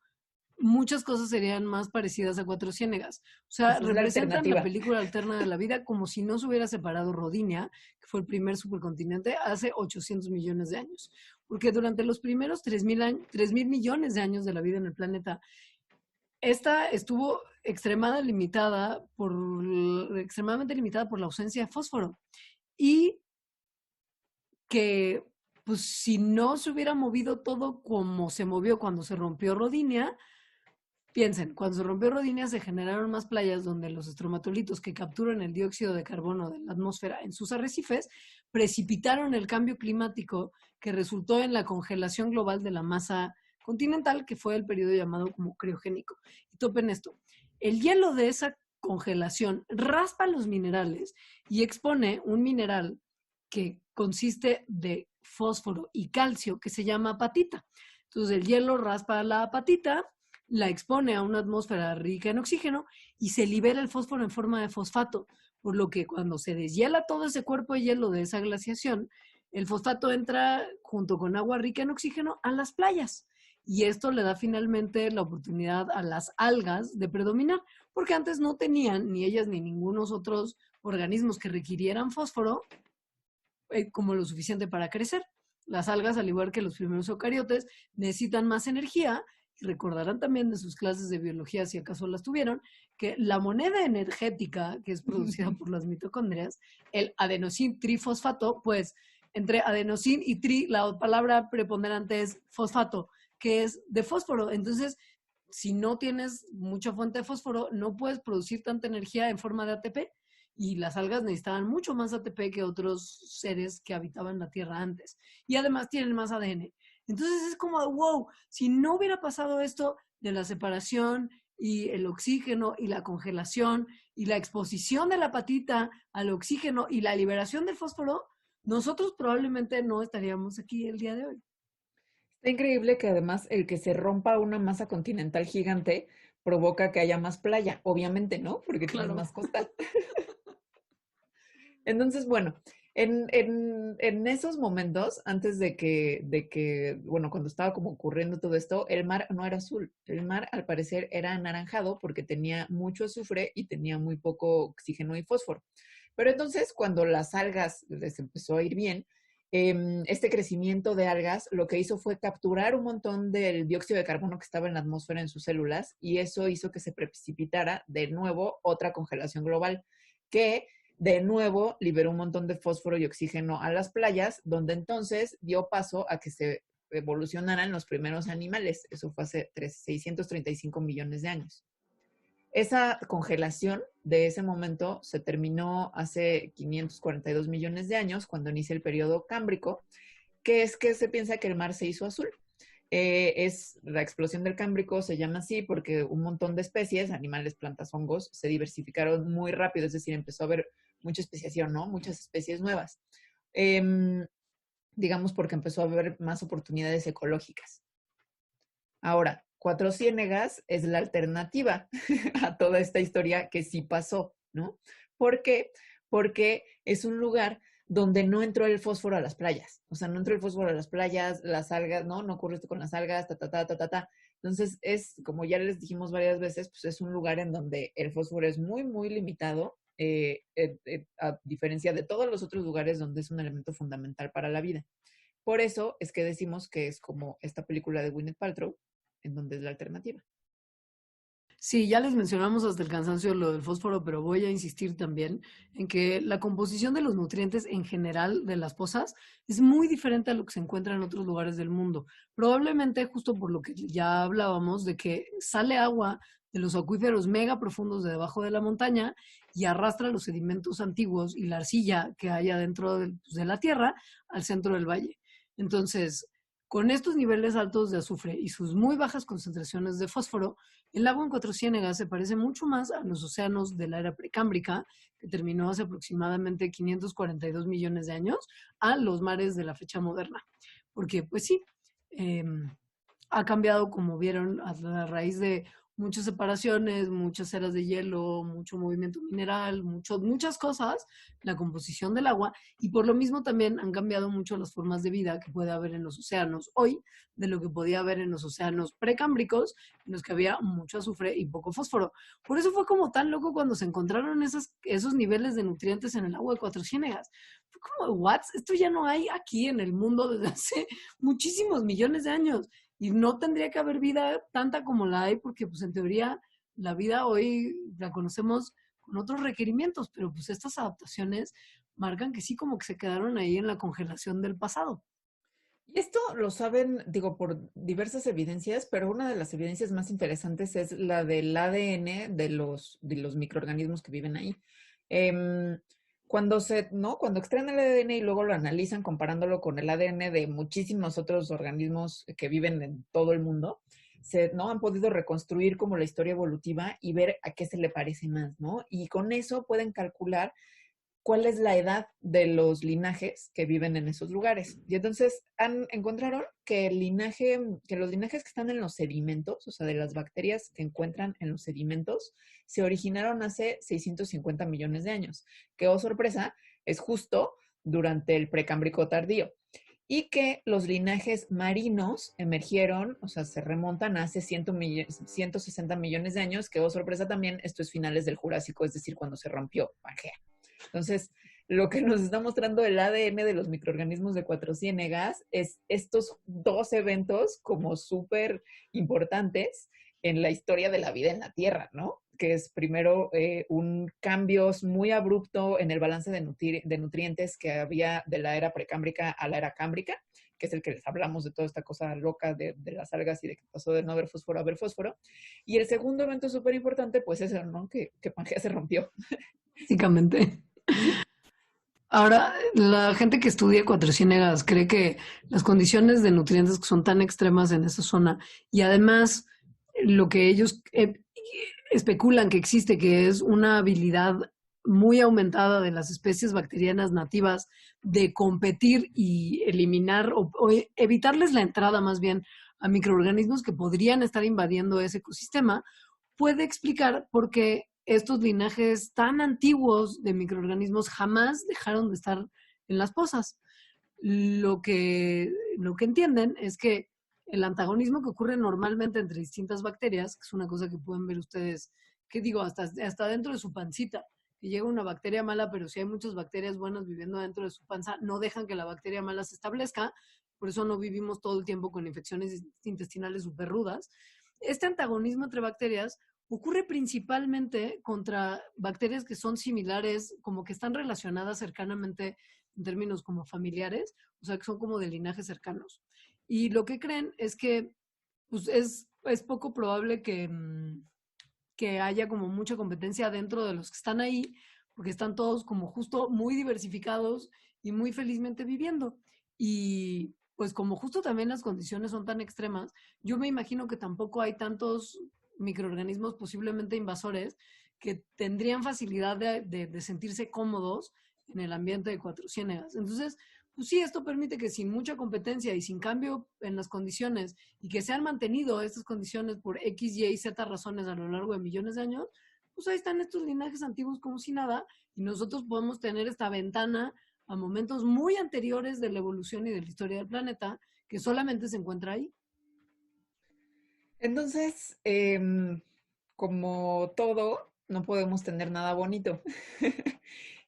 muchas cosas serían más parecidas a Cuatro Ciénegas. O sea, Esa es la representan la alternativa. película alterna de la vida como si no se hubiera separado Rodinia, que fue el primer supercontinente, hace 800 millones de años. Porque durante los primeros 3.000 millones de años de la vida en el planeta, esta estuvo extremadamente limitada por la ausencia de fósforo. Y que, pues, si no se hubiera movido todo como se movió cuando se rompió Rodinia, piensen, cuando se rompió Rodinia se generaron más playas donde los estromatolitos que capturan el dióxido de carbono de la atmósfera en sus arrecifes precipitaron el cambio climático que resultó en la congelación global de la masa continental, que fue el periodo llamado como criogénico. Y topen esto, el hielo de esa congelación raspa los minerales y expone un mineral que consiste de fósforo y calcio que se llama apatita. Entonces el hielo raspa la apatita, la expone a una atmósfera rica en oxígeno y se libera el fósforo en forma de fosfato, por lo que cuando se deshiela todo ese cuerpo de hielo de esa glaciación, el fosfato entra junto con agua rica en oxígeno a las playas. Y esto le da finalmente la oportunidad a las algas de predominar, porque antes no tenían ni ellas ni ningunos otros organismos que requirieran fósforo como lo suficiente para crecer. Las algas, al igual que los primeros eucariotes, necesitan más energía. Y recordarán también de sus clases de biología, si acaso las tuvieron, que la moneda energética que es producida por las mitocondrias, el adenosín trifosfato, pues entre adenosín y tri, la palabra preponderante es fosfato, que es de fósforo. Entonces, si no tienes mucha fuente de fósforo, no puedes producir tanta energía en forma de ATP. Y las algas necesitaban mucho más ATP que otros seres que habitaban la Tierra antes. Y además tienen más ADN. Entonces es como, wow, si no hubiera pasado esto de la separación y el oxígeno y la congelación y la exposición de la patita al oxígeno y la liberación del fósforo, nosotros probablemente no estaríamos aquí el día de hoy. Está increíble que además el que se rompa una masa continental gigante provoca que haya más playa, obviamente, ¿no? Porque tienes Claro. más costa. Entonces, bueno, en esos momentos, antes bueno, cuando estaba como ocurriendo todo esto, el mar no era azul. El mar, al parecer, era anaranjado porque tenía mucho azufre y tenía muy poco oxígeno y fósforo. Pero entonces, cuando las algas les empezó a ir bien, este crecimiento de algas lo que hizo fue capturar un montón del dióxido de carbono que estaba en la atmósfera en sus células y eso hizo que se precipitara de nuevo otra congelación global que de nuevo liberó un montón de fósforo y oxígeno a las playas, donde entonces dio paso a que se evolucionaran los primeros animales. Eso fue hace 635 millones de años. Esa congelación de ese momento se terminó hace 542 millones de años, cuando inicia el periodo cámbrico, que es que se piensa que el mar se hizo azul. Es la explosión del Cámbrico, se llama así porque un montón de especies, animales, plantas, hongos, se diversificaron muy rápido, es decir, empezó a haber mucha especiación, ¿no? Muchas especies nuevas. Digamos porque empezó a haber más oportunidades ecológicas. Ahora, Cuatro Ciénegas es la alternativa a toda esta historia que sí pasó, ¿no? ¿Por qué? Porque es un lugar donde no entró el fósforo a las playas. O sea, no entró el fósforo a las playas, las algas, ¿no? No ocurre esto con las algas, ta. Entonces, como ya les dijimos varias veces, pues es un lugar en donde el fósforo es muy, muy limitado, a diferencia de todos los otros lugares donde es un elemento fundamental para la vida. Por eso es que decimos que es como esta película de Gwyneth Paltrow, en donde es la alternativa. Sí, ya les mencionamos hasta el cansancio lo del fósforo, pero voy a insistir también en que la composición de los nutrientes en general de las pozas es muy diferente a lo que se encuentra en otros lugares del mundo. Probablemente justo por lo que ya hablábamos de que sale agua de los acuíferos mega profundos de debajo de la montaña y arrastra los sedimentos antiguos y la arcilla que hay adentro de la tierra al centro del valle. Entonces, Con estos niveles altos de azufre y sus muy bajas concentraciones de fósforo, el agua en Cuatro Ciénegas se parece mucho más a los océanos de la era precámbrica, que terminó hace aproximadamente 542 millones de años, a los mares de la fecha moderna. Porque, pues sí, eh, ha cambiado, como vieron, a la raíz de muchas separaciones, muchas eras de hielo, mucho movimiento mineral, muchas cosas, la composición del agua, y por lo mismo también han cambiado mucho las formas de vida que puede haber en los océanos hoy, de lo que podía haber en los océanos precámbricos, en los que había mucho azufre y poco fósforo. Por eso fue como tan loco cuando se encontraron esos niveles de nutrientes en el agua de Cuatro Ciénegas. Fue como, ¿what? Esto ya no hay aquí en el mundo desde hace muchísimos millones de años. Y no tendría que haber vida tanta como la hay, porque pues en teoría la vida hoy la conocemos con otros requerimientos, pero pues estas adaptaciones marcan que sí, como que se quedaron ahí en la congelación del pasado. Y esto lo saben, digo, por diversas evidencias, pero una de las evidencias más interesantes es la del ADN de los microorganismos que viven ahí. Cuando extraen el ADN y luego lo analizan comparándolo con el ADN de muchísimos otros organismos que viven en todo el mundo, ¿no? Han podido reconstruir como la historia evolutiva y ver a qué se le parece más, ¿no? Y con eso pueden calcular cuál es la edad de los linajes que viven en esos lugares. Y entonces encontraron que los linajes que están en los sedimentos, o sea, de las bacterias que encuentran en los sedimentos, se originaron hace 650 millones de años, que, oh sorpresa, es justo durante el precámbrico tardío. Y que los linajes marinos emergieron, o sea, se remontan a hace 160 millones de años, que, oh sorpresa también, esto es finales del Jurásico, es decir, cuando se rompió Pangea. Entonces, lo que nos está mostrando el ADN de los microorganismos de Cuatro Ciénegas es estos dos eventos como súper importantes en la historia de la vida en la Tierra, ¿no? Que es primero un cambio muy abrupto en el balance de nutrientes que había de la era precámbrica a la era cámbrica, que es el que les hablamos de toda esta cosa loca de las algas y de que pasó de no haber fósforo a haber fósforo. Y el segundo evento súper importante, pues es el, ¿no? Que Pangea se rompió. Básicamente. Ahora, la gente que estudia Cuatro Ciénegas cree que las condiciones de nutrientes que son tan extremas en esa zona y además lo que ellos especulan que existe, que es una habilidad muy aumentada de las especies bacterianas nativas de competir y eliminar o evitarles la entrada más bien a microorganismos que podrían estar invadiendo ese ecosistema, puede explicar por qué estos linajes tan antiguos de microorganismos jamás dejaron de estar en las pozas. Lo que entienden es que el antagonismo que ocurre normalmente entre distintas bacterias, que es una cosa que pueden ver ustedes, que digo, hasta dentro de su pancita, que llega una bacteria mala, pero si hay muchas bacterias buenas viviendo dentro de su panza, no dejan que la bacteria mala se establezca, por eso no vivimos todo el tiempo con infecciones intestinales súper rudas. Este antagonismo entre bacterias ocurre principalmente contra bacterias que son similares, como que están relacionadas cercanamente en términos como familiares, o sea, que son como de linajes cercanos. Y lo que creen es que pues, es poco probable que haya como mucha competencia dentro de los que están ahí, porque están todos como justo muy diversificados y muy felizmente viviendo. Y pues como justo también las condiciones son tan extremas, yo me imagino que tampoco hay tantos microorganismos posiblemente invasores que tendrían facilidad de sentirse cómodos en el ambiente de Cuatro Ciénegas. Entonces, pues sí, esto permite que sin mucha competencia y sin cambio en las condiciones y que se han mantenido estas condiciones por X, Y y Z razones a lo largo de millones de años, pues ahí están estos linajes antiguos como si nada y nosotros podemos tener esta ventana a momentos muy anteriores de la evolución y de la historia del planeta que solamente se encuentra ahí. Entonces, como todo, no podemos tener nada bonito.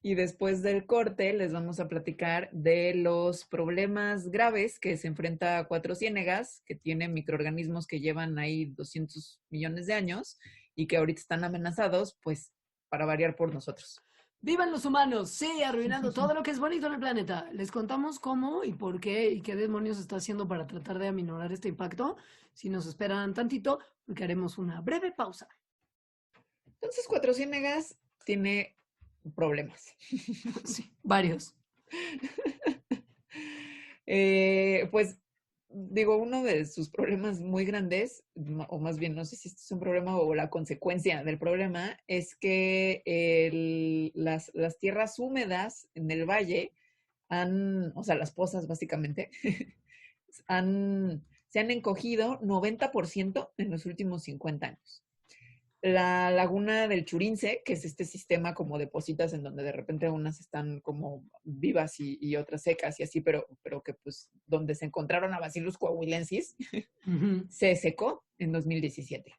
Y después del corte les vamos a platicar de los problemas graves que se enfrenta Cuatro Ciénegas, que tiene microorganismos que llevan ahí 200 millones de años y que ahorita están amenazados, pues, para variar por nosotros. ¡Vivan los humanos! Sí, arruinando todo lo que es bonito en el planeta. Les contamos cómo y por qué y qué demonios está haciendo para tratar de aminorar este impacto. Si nos esperan tantito, porque haremos una breve pausa. Entonces, Cuatro Ciénegas tiene problemas. Sí, varios. Pues digo, uno de sus problemas muy grandes, o más bien, no sé si este es un problema o la consecuencia del problema, es que las tierras húmedas en el valle o sea, las pozas básicamente, se han encogido 90% en los últimos 50 años. La laguna del Churince, que es este sistema como de pozitas en donde de repente unas están como vivas y otras secas y así, pero que pues donde se encontraron a Bacillus coahuilensis, se secó en 2017.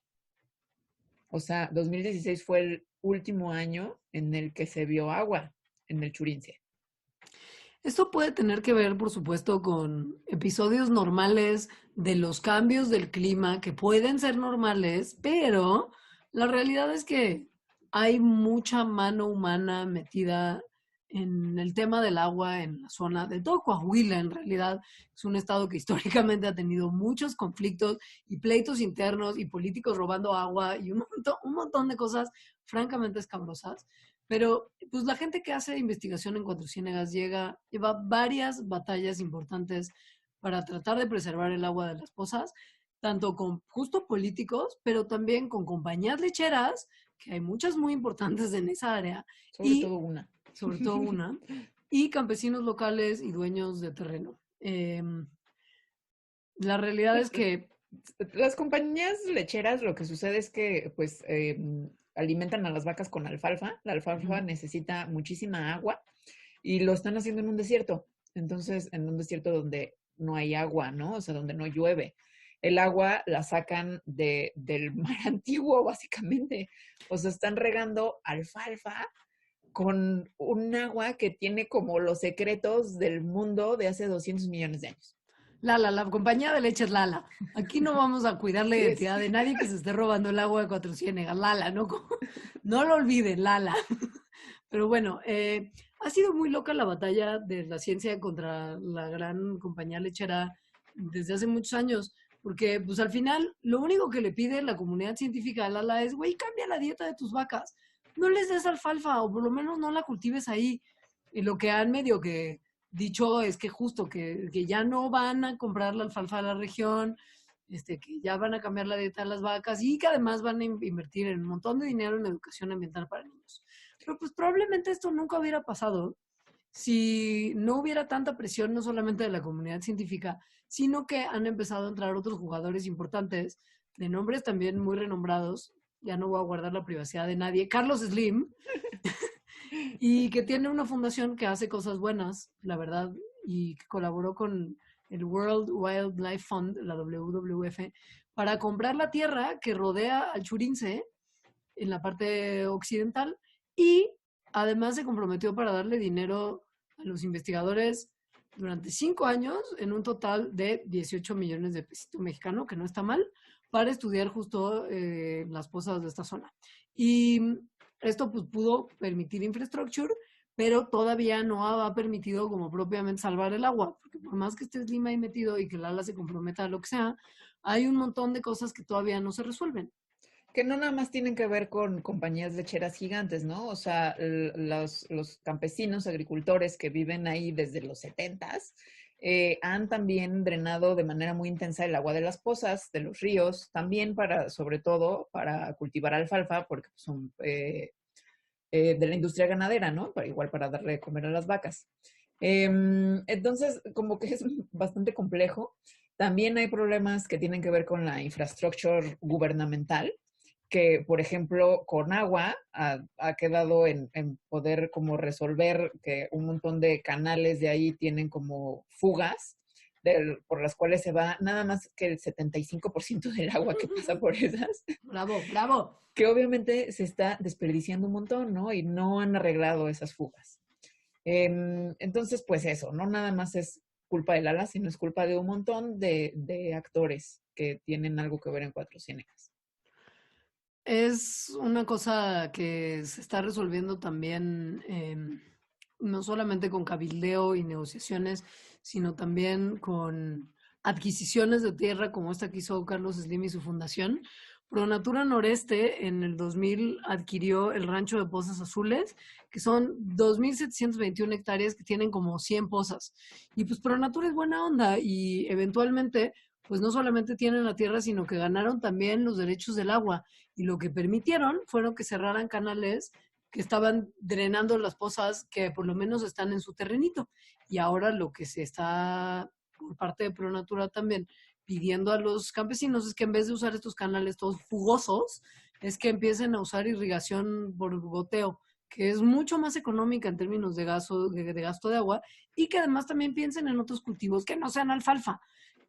O sea, 2016 fue el último año en el que se vio agua en el Churince. Esto puede tener que ver, por supuesto, con episodios normales de los cambios del clima que pueden ser normales, pero la realidad es que hay mucha mano humana metida en el tema del agua en la zona de todo Coahuila. En realidad es un estado que históricamente ha tenido muchos conflictos y pleitos internos y políticos robando agua y un montón de cosas francamente escabrosas. Pero pues la gente que hace investigación en Cuatro Ciénegas lleva varias batallas importantes para tratar de preservar el agua de las pozas, tanto con justo políticos, pero también con compañías lecheras, que hay muchas muy importantes en esa área, Sobre todo una. sobre todo una, y campesinos locales y dueños de terreno. La realidad es que las compañías lecheras, lo que sucede es que pues alimentan a las vacas con alfalfa. La alfalfa necesita muchísima agua y lo están haciendo en un desierto. Entonces, en un desierto donde no hay agua, ¿no? O sea, donde no llueve. El agua la sacan del mar antiguo, básicamente. O sea, están regando alfalfa con un agua que tiene como los secretos del mundo de hace 200 millones de años. Lala, la compañía de leche es Lala. Aquí no vamos a cuidar la identidad de nadie que se esté robando el agua de Cuatro Ciénegas. Lala, no, no lo olviden, Lala. Pero bueno, ha sido muy loca la batalla de la ciencia contra la gran compañía lechera desde hace muchos años, porque pues al final lo único que le pide la comunidad científica a Lala es, güey, cambia la dieta de tus vacas, no les des alfalfa o por lo menos no la cultives ahí. Y lo que han medio que dicho es que justo que ya no van a comprar la alfalfa de la región, que ya van a cambiar la dieta de las vacas y que además van a invertir en un montón de dinero en educación ambiental para niños. Pero pues probablemente esto nunca hubiera pasado si no hubiera tanta presión, no solamente de la comunidad científica, sino que han empezado a entrar otros jugadores importantes, de nombres también muy renombrados. Ya no voy a guardar la privacidad de nadie. Carlos Slim, y que tiene una fundación que hace cosas buenas, la verdad, y que colaboró con el World Wildlife Fund, la WWF, para comprar la tierra que rodea al Churince en la parte occidental y además se comprometió para darle dinero a los investigadores durante 5 años en un total de 18 millones de pesitos mexicanos, que no está mal, para estudiar justo las pozas de esta zona. Y esto pues pudo permitir infrastructure, pero todavía no ha permitido como propiamente salvar el agua, porque por más que esté Lima ahí metido y que Lala se comprometa a lo que sea, hay un montón de cosas que todavía no se resuelven. Que no nada más tienen que ver con compañías lecheras gigantes, ¿no? O sea, los campesinos, agricultores que viven ahí desde los 70s, han también drenado de manera muy intensa el agua de las pozas, de los ríos, también sobre todo, para cultivar alfalfa, porque son de la industria ganadera, ¿no? Igual para darle de comer a las vacas. Entonces, como que es bastante complejo. También hay problemas que tienen que ver con la infraestructura gubernamental, que, por ejemplo, con agua ha quedado en poder como resolver que un montón de canales de ahí tienen como fugas por las cuales se va nada más que el 75% del agua que pasa por esas. Bravo, bravo. Que obviamente se está desperdiciando un montón, ¿no? Y no han arreglado esas fugas. Entonces, pues eso, no nada más es culpa de Lala, sino es culpa de un montón de actores que tienen algo que ver en Cuatro Ciénegas. Es una cosa que se está resolviendo también, no solamente con cabildeo y negociaciones, sino también con adquisiciones de tierra como esta que hizo Carlos Slim y su fundación, Pronatura Noreste en el 2000 adquirió el rancho de Pozas Azules, que son 2.721 hectáreas que tienen como 100 pozas. Y pues Pronatura es buena onda y eventualmente pues no solamente tienen la tierra, sino que ganaron también los derechos del agua. Y lo que permitieron fueron que cerraran canales que estaban drenando las pozas que por lo menos están en su terrenito. Y ahora lo que se está por parte de Pronatura también pidiendo a los campesinos es que en vez de usar estos canales todos fugosos, es que empiecen a usar irrigación por goteo, que es mucho más económica en términos de gasto de agua y que además también piensen en otros cultivos que no sean alfalfa.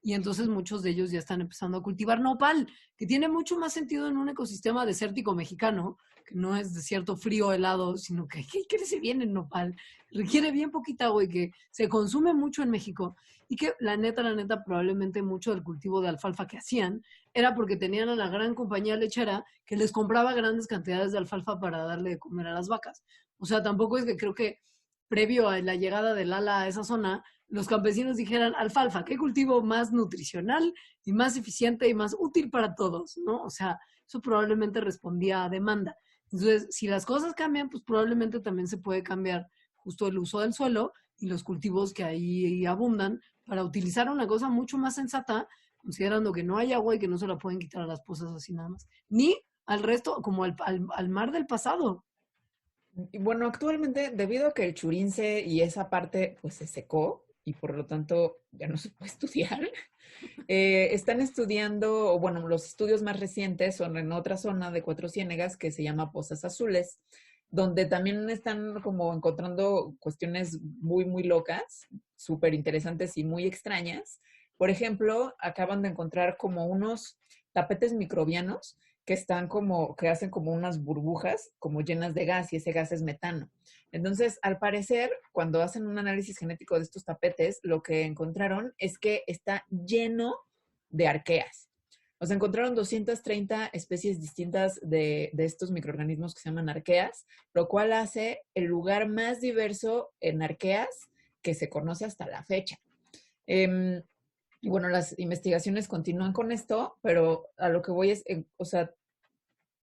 Y entonces muchos de ellos ya están empezando a cultivar nopal, que tiene mucho más sentido en un ecosistema desértico mexicano, que no es desierto frío, helado, sino que crece bien el nopal, requiere bien poquita agua y que se consume mucho en México. Y que la neta, probablemente mucho del cultivo de alfalfa que hacían era porque tenían a la gran compañía lechera que les compraba grandes cantidades de alfalfa para darle de comer a las vacas. O sea, tampoco es que creo que previo a la llegada del ala a esa zona, los campesinos dijeran, alfalfa, ¿qué cultivo más nutricional y más eficiente y más útil para todos? ¿No? O sea, eso probablemente respondía a demanda. Entonces, si las cosas cambian, pues probablemente también se puede cambiar justo el uso del suelo y los cultivos que ahí abundan para utilizar una cosa mucho más sensata, considerando que no hay agua y que no se la pueden quitar a las pozas así nada más. Ni al resto, como al mar del pasado. Y bueno, actualmente, debido a que el Churince y esa parte pues se secó y por lo tanto ya no se puede estudiar, están estudiando, o bueno, los estudios más recientes son en otra zona de Cuatro Ciénegas que se llama Pozas Azules, donde también están como encontrando cuestiones muy, muy locas, súper interesantes y muy extrañas. Por ejemplo, acaban de encontrar como unos tapetes microbianos que están como, que hacen como unas burbujas como llenas de gas y ese gas es metano. Entonces, al parecer, cuando hacen un análisis genético de estos tapetes, lo que encontraron es que está lleno de arqueas. O sea, encontraron 230 especies distintas de estos microorganismos que se llaman arqueas, lo cual hace el lugar más diverso en arqueas que se conoce hasta la fecha. Y bueno, las investigaciones continúan con esto, pero a lo que voy es, o sea,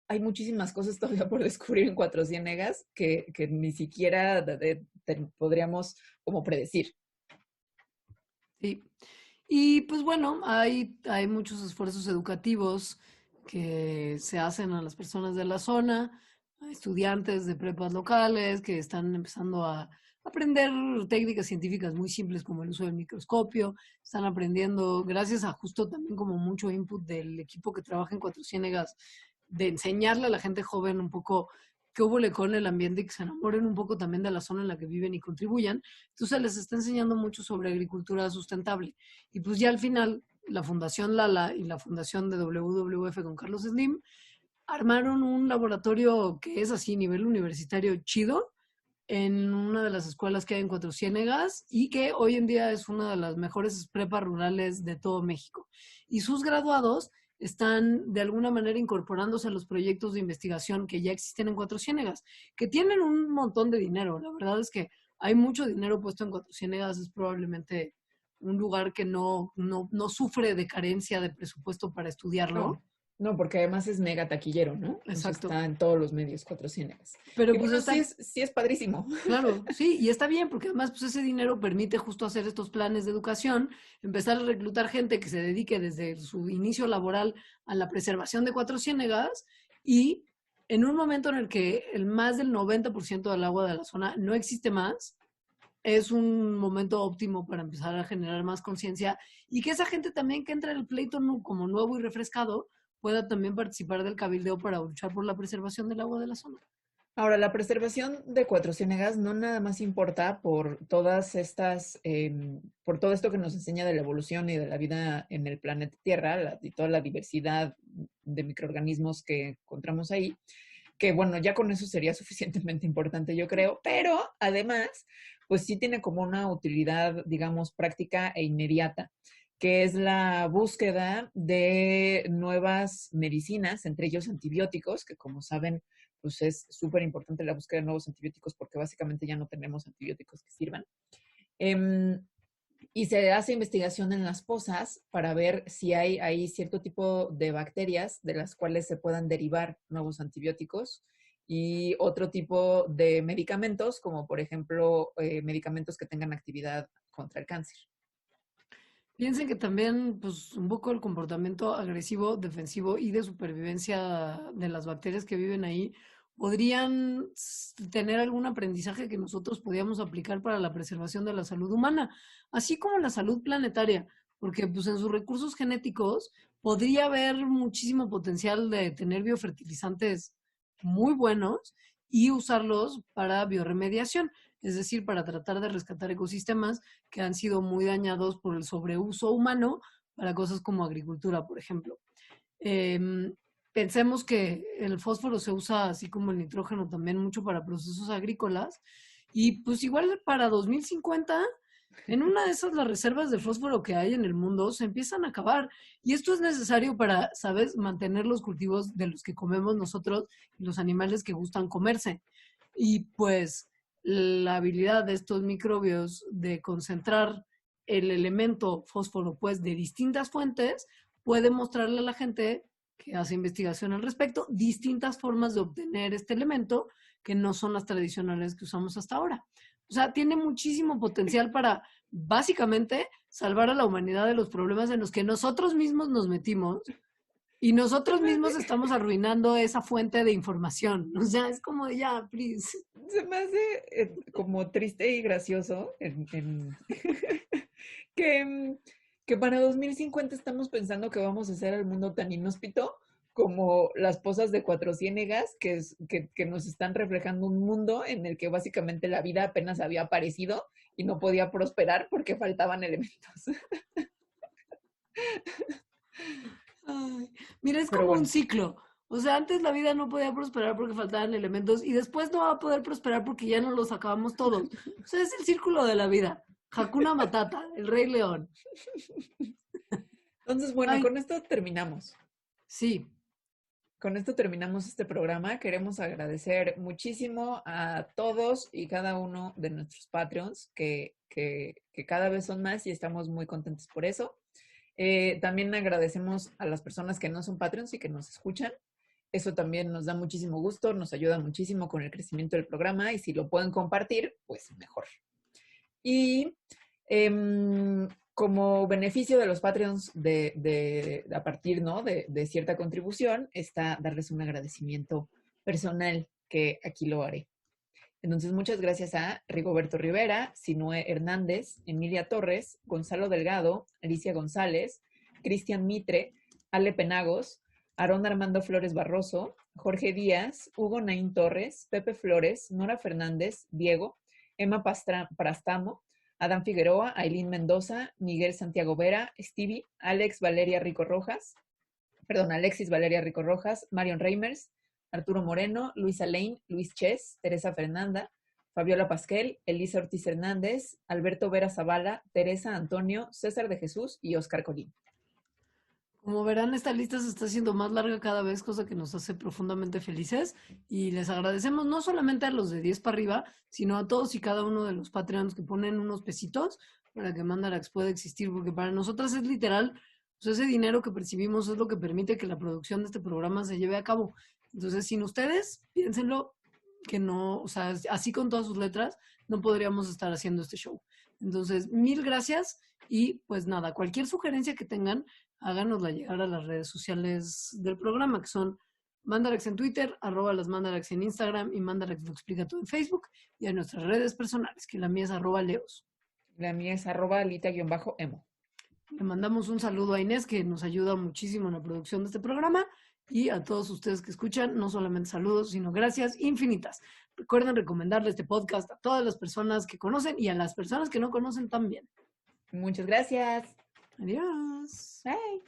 hay muchísimas cosas todavía por descubrir en Cuatro Ciénegas que ni siquiera podríamos como predecir. Sí. Y pues bueno, hay muchos esfuerzos educativos que se hacen a las personas de la zona, a estudiantes de prepas locales que están empezando a aprender técnicas científicas muy simples como el uso del microscopio, están aprendiendo, gracias a justo también como mucho input del equipo que trabaja en Cuatro Ciénegas, de enseñarle a la gente joven un poco qué hubo con el ambiente y que se enamoren un poco también de la zona en la que viven y contribuyan. Entonces les está enseñando mucho sobre agricultura sustentable. Y pues ya al final, la Fundación Lala y la Fundación de WWF con Carlos Slim armaron un laboratorio que es así, nivel universitario chido, en una de las escuelas que hay en Cuatro Ciénegas y que hoy en día es una de las mejores prepas rurales de todo México. Y sus graduados están de alguna manera incorporándose a los proyectos de investigación que ya existen en Cuatro Ciénegas, que tienen un montón de dinero. La verdad es que hay mucho dinero puesto en Cuatro Ciénegas, es probablemente un lugar que no sufre de carencia de presupuesto para estudiarlo. No, no, porque además es mega taquillero, ¿no? Entonces Exacto. está en todos los medios Cuatro Ciénegas. Pero Y pues bueno, está, sí es padrísimo. claro, sí, y está bien, porque además pues ese dinero permite justo hacer estos planes de educación, empezar a reclutar gente que se dedique desde su inicio laboral a la preservación de Cuatro Ciénegas y en un momento en el que el más del 90% del agua de la zona no existe más, es un momento óptimo para empezar a generar más conciencia y que esa gente también que entra en el pleito como nuevo y refrescado pueda también participar del cabildeo para luchar por la preservación del agua de la zona. Ahora, la preservación de Cuatro Ciénegas no nada más importa por todas estas, por todo esto que nos enseña de la evolución y de la vida en el planeta Tierra y toda la diversidad de microorganismos que encontramos ahí, que bueno, ya con eso sería suficientemente importante, yo creo, pero además, pues sí tiene como una utilidad, digamos, práctica e inmediata, que es la búsqueda de nuevas medicinas, entre ellos antibióticos, que como saben, pues es súper importante la búsqueda de nuevos antibióticos porque básicamente ya no tenemos antibióticos que sirvan. Y se hace investigación en las pozas para ver si hay ahí cierto tipo de bacterias de las cuales se puedan derivar nuevos antibióticos y otro tipo de medicamentos, como por ejemplo medicamentos que tengan actividad contra el cáncer. Piensen que también, pues, un poco el comportamiento agresivo, defensivo y de supervivencia de las bacterias que viven ahí podrían tener algún aprendizaje que nosotros podíamos aplicar para la preservación de la salud humana, así como la salud planetaria, porque pues en sus recursos genéticos podría haber muchísimo potencial de tener biofertilizantes muy buenos y usarlos para bioremediación, es decir, para tratar de rescatar ecosistemas que han sido muy dañados por el sobreuso humano para cosas como agricultura, por ejemplo. Pensemos que el fósforo se usa, así como el nitrógeno, también mucho para procesos agrícolas. Y pues igual para 2050, en una de esas las reservas de fósforo que hay en el mundo se empiezan a acabar. Y esto es necesario para, ¿sabes?, mantener los cultivos de los que comemos nosotros y los animales que gustan comerse. Y pues la habilidad de estos microbios de concentrar el elemento fósforo pues de distintas fuentes puede mostrarle a la gente que hace investigación al respecto distintas formas de obtener este elemento que no son las tradicionales que usamos hasta ahora. O sea, tiene muchísimo potencial para básicamente salvar a la humanidad de los problemas en los que nosotros mismos nos metimos y nosotros mismos estamos arruinando esa fuente de información. O sea, es como ya, please. Se me hace como triste y gracioso que, que para 2050 estamos pensando que vamos a hacer el mundo tan inhóspito como las pozas de Cuatro Ciénegas, que nos están reflejando un mundo en el que básicamente la vida apenas había aparecido y no podía prosperar porque faltaban elementos. Ay, mira, es Pero como un bueno, ciclo. O sea, antes la vida no podía prosperar porque faltaban elementos y después no va a poder prosperar porque ya no los acabamos todos. O sea, es el círculo de la vida. Hakuna Matata, el Rey León. entonces bueno, Ay, con esto terminamos. sí. Con esto terminamos este programa. Queremos agradecer muchísimo a todos y cada uno de nuestros Patreons, que cada vez son más y estamos muy contentos por eso. También agradecemos a las personas que no son Patreons y que nos escuchan. Eso también nos da muchísimo gusto, nos ayuda muchísimo con el crecimiento del programa y si lo pueden compartir, pues mejor. Y como beneficio de los Patreons a partir, ¿no?, de cierta contribución, está darles un agradecimiento personal, que aquí lo haré. Entonces, muchas gracias a Rigoberto Rivera, Sinue Hernández, Emilia Torres, Gonzalo Delgado, Alicia González, Cristian Mitre, Ale Penagos, Aarón Armando Flores Barroso, Jorge Díaz, Hugo Naín Torres, Pepe Flores, Nora Fernández, Diego, Emma Prastamo, Adán Figueroa, Ailín Mendoza, Miguel Santiago Vera, Stevie, Alexis Valeria Rico Rojas, Marion Reimers, Arturo Moreno, Luisa Lane, Luis Ches, Teresa Fernanda, Fabiola Pasquel, Elisa Ortiz Hernández, Alberto Vera Zavala, Teresa Antonio, César de Jesús y Oscar Colín. Como verán, esta lista se está haciendo más larga cada vez, cosa que nos hace profundamente felices. Y les agradecemos no solamente a los de 10 para arriba, sino a todos y cada uno de los Patreons que ponen unos pesitos para que Mandarax pueda existir, porque para nosotras es literal, pues ese dinero que percibimos es lo que permite que la producción de este programa se lleve a cabo. Entonces, sin ustedes, piénsenlo, que no, o sea, así con todas sus letras, no podríamos estar haciendo este show. Entonces, mil gracias y pues nada, cualquier sugerencia que tengan, háganosla llegar a las redes sociales del programa, que son Mandarax en Twitter, @lasmandarax en Instagram y Mandarax lo explica todo en Facebook, y a nuestras redes personales, que la mía es @leos. La mía es @alita_emo. Le mandamos un saludo a Inés, que nos ayuda muchísimo en la producción de este programa, y a todos ustedes que escuchan, no solamente saludos, sino gracias infinitas. Recuerden recomendarle este podcast a todas las personas que conocen y a las personas que no conocen también. Muchas gracias. Adiós. Bye.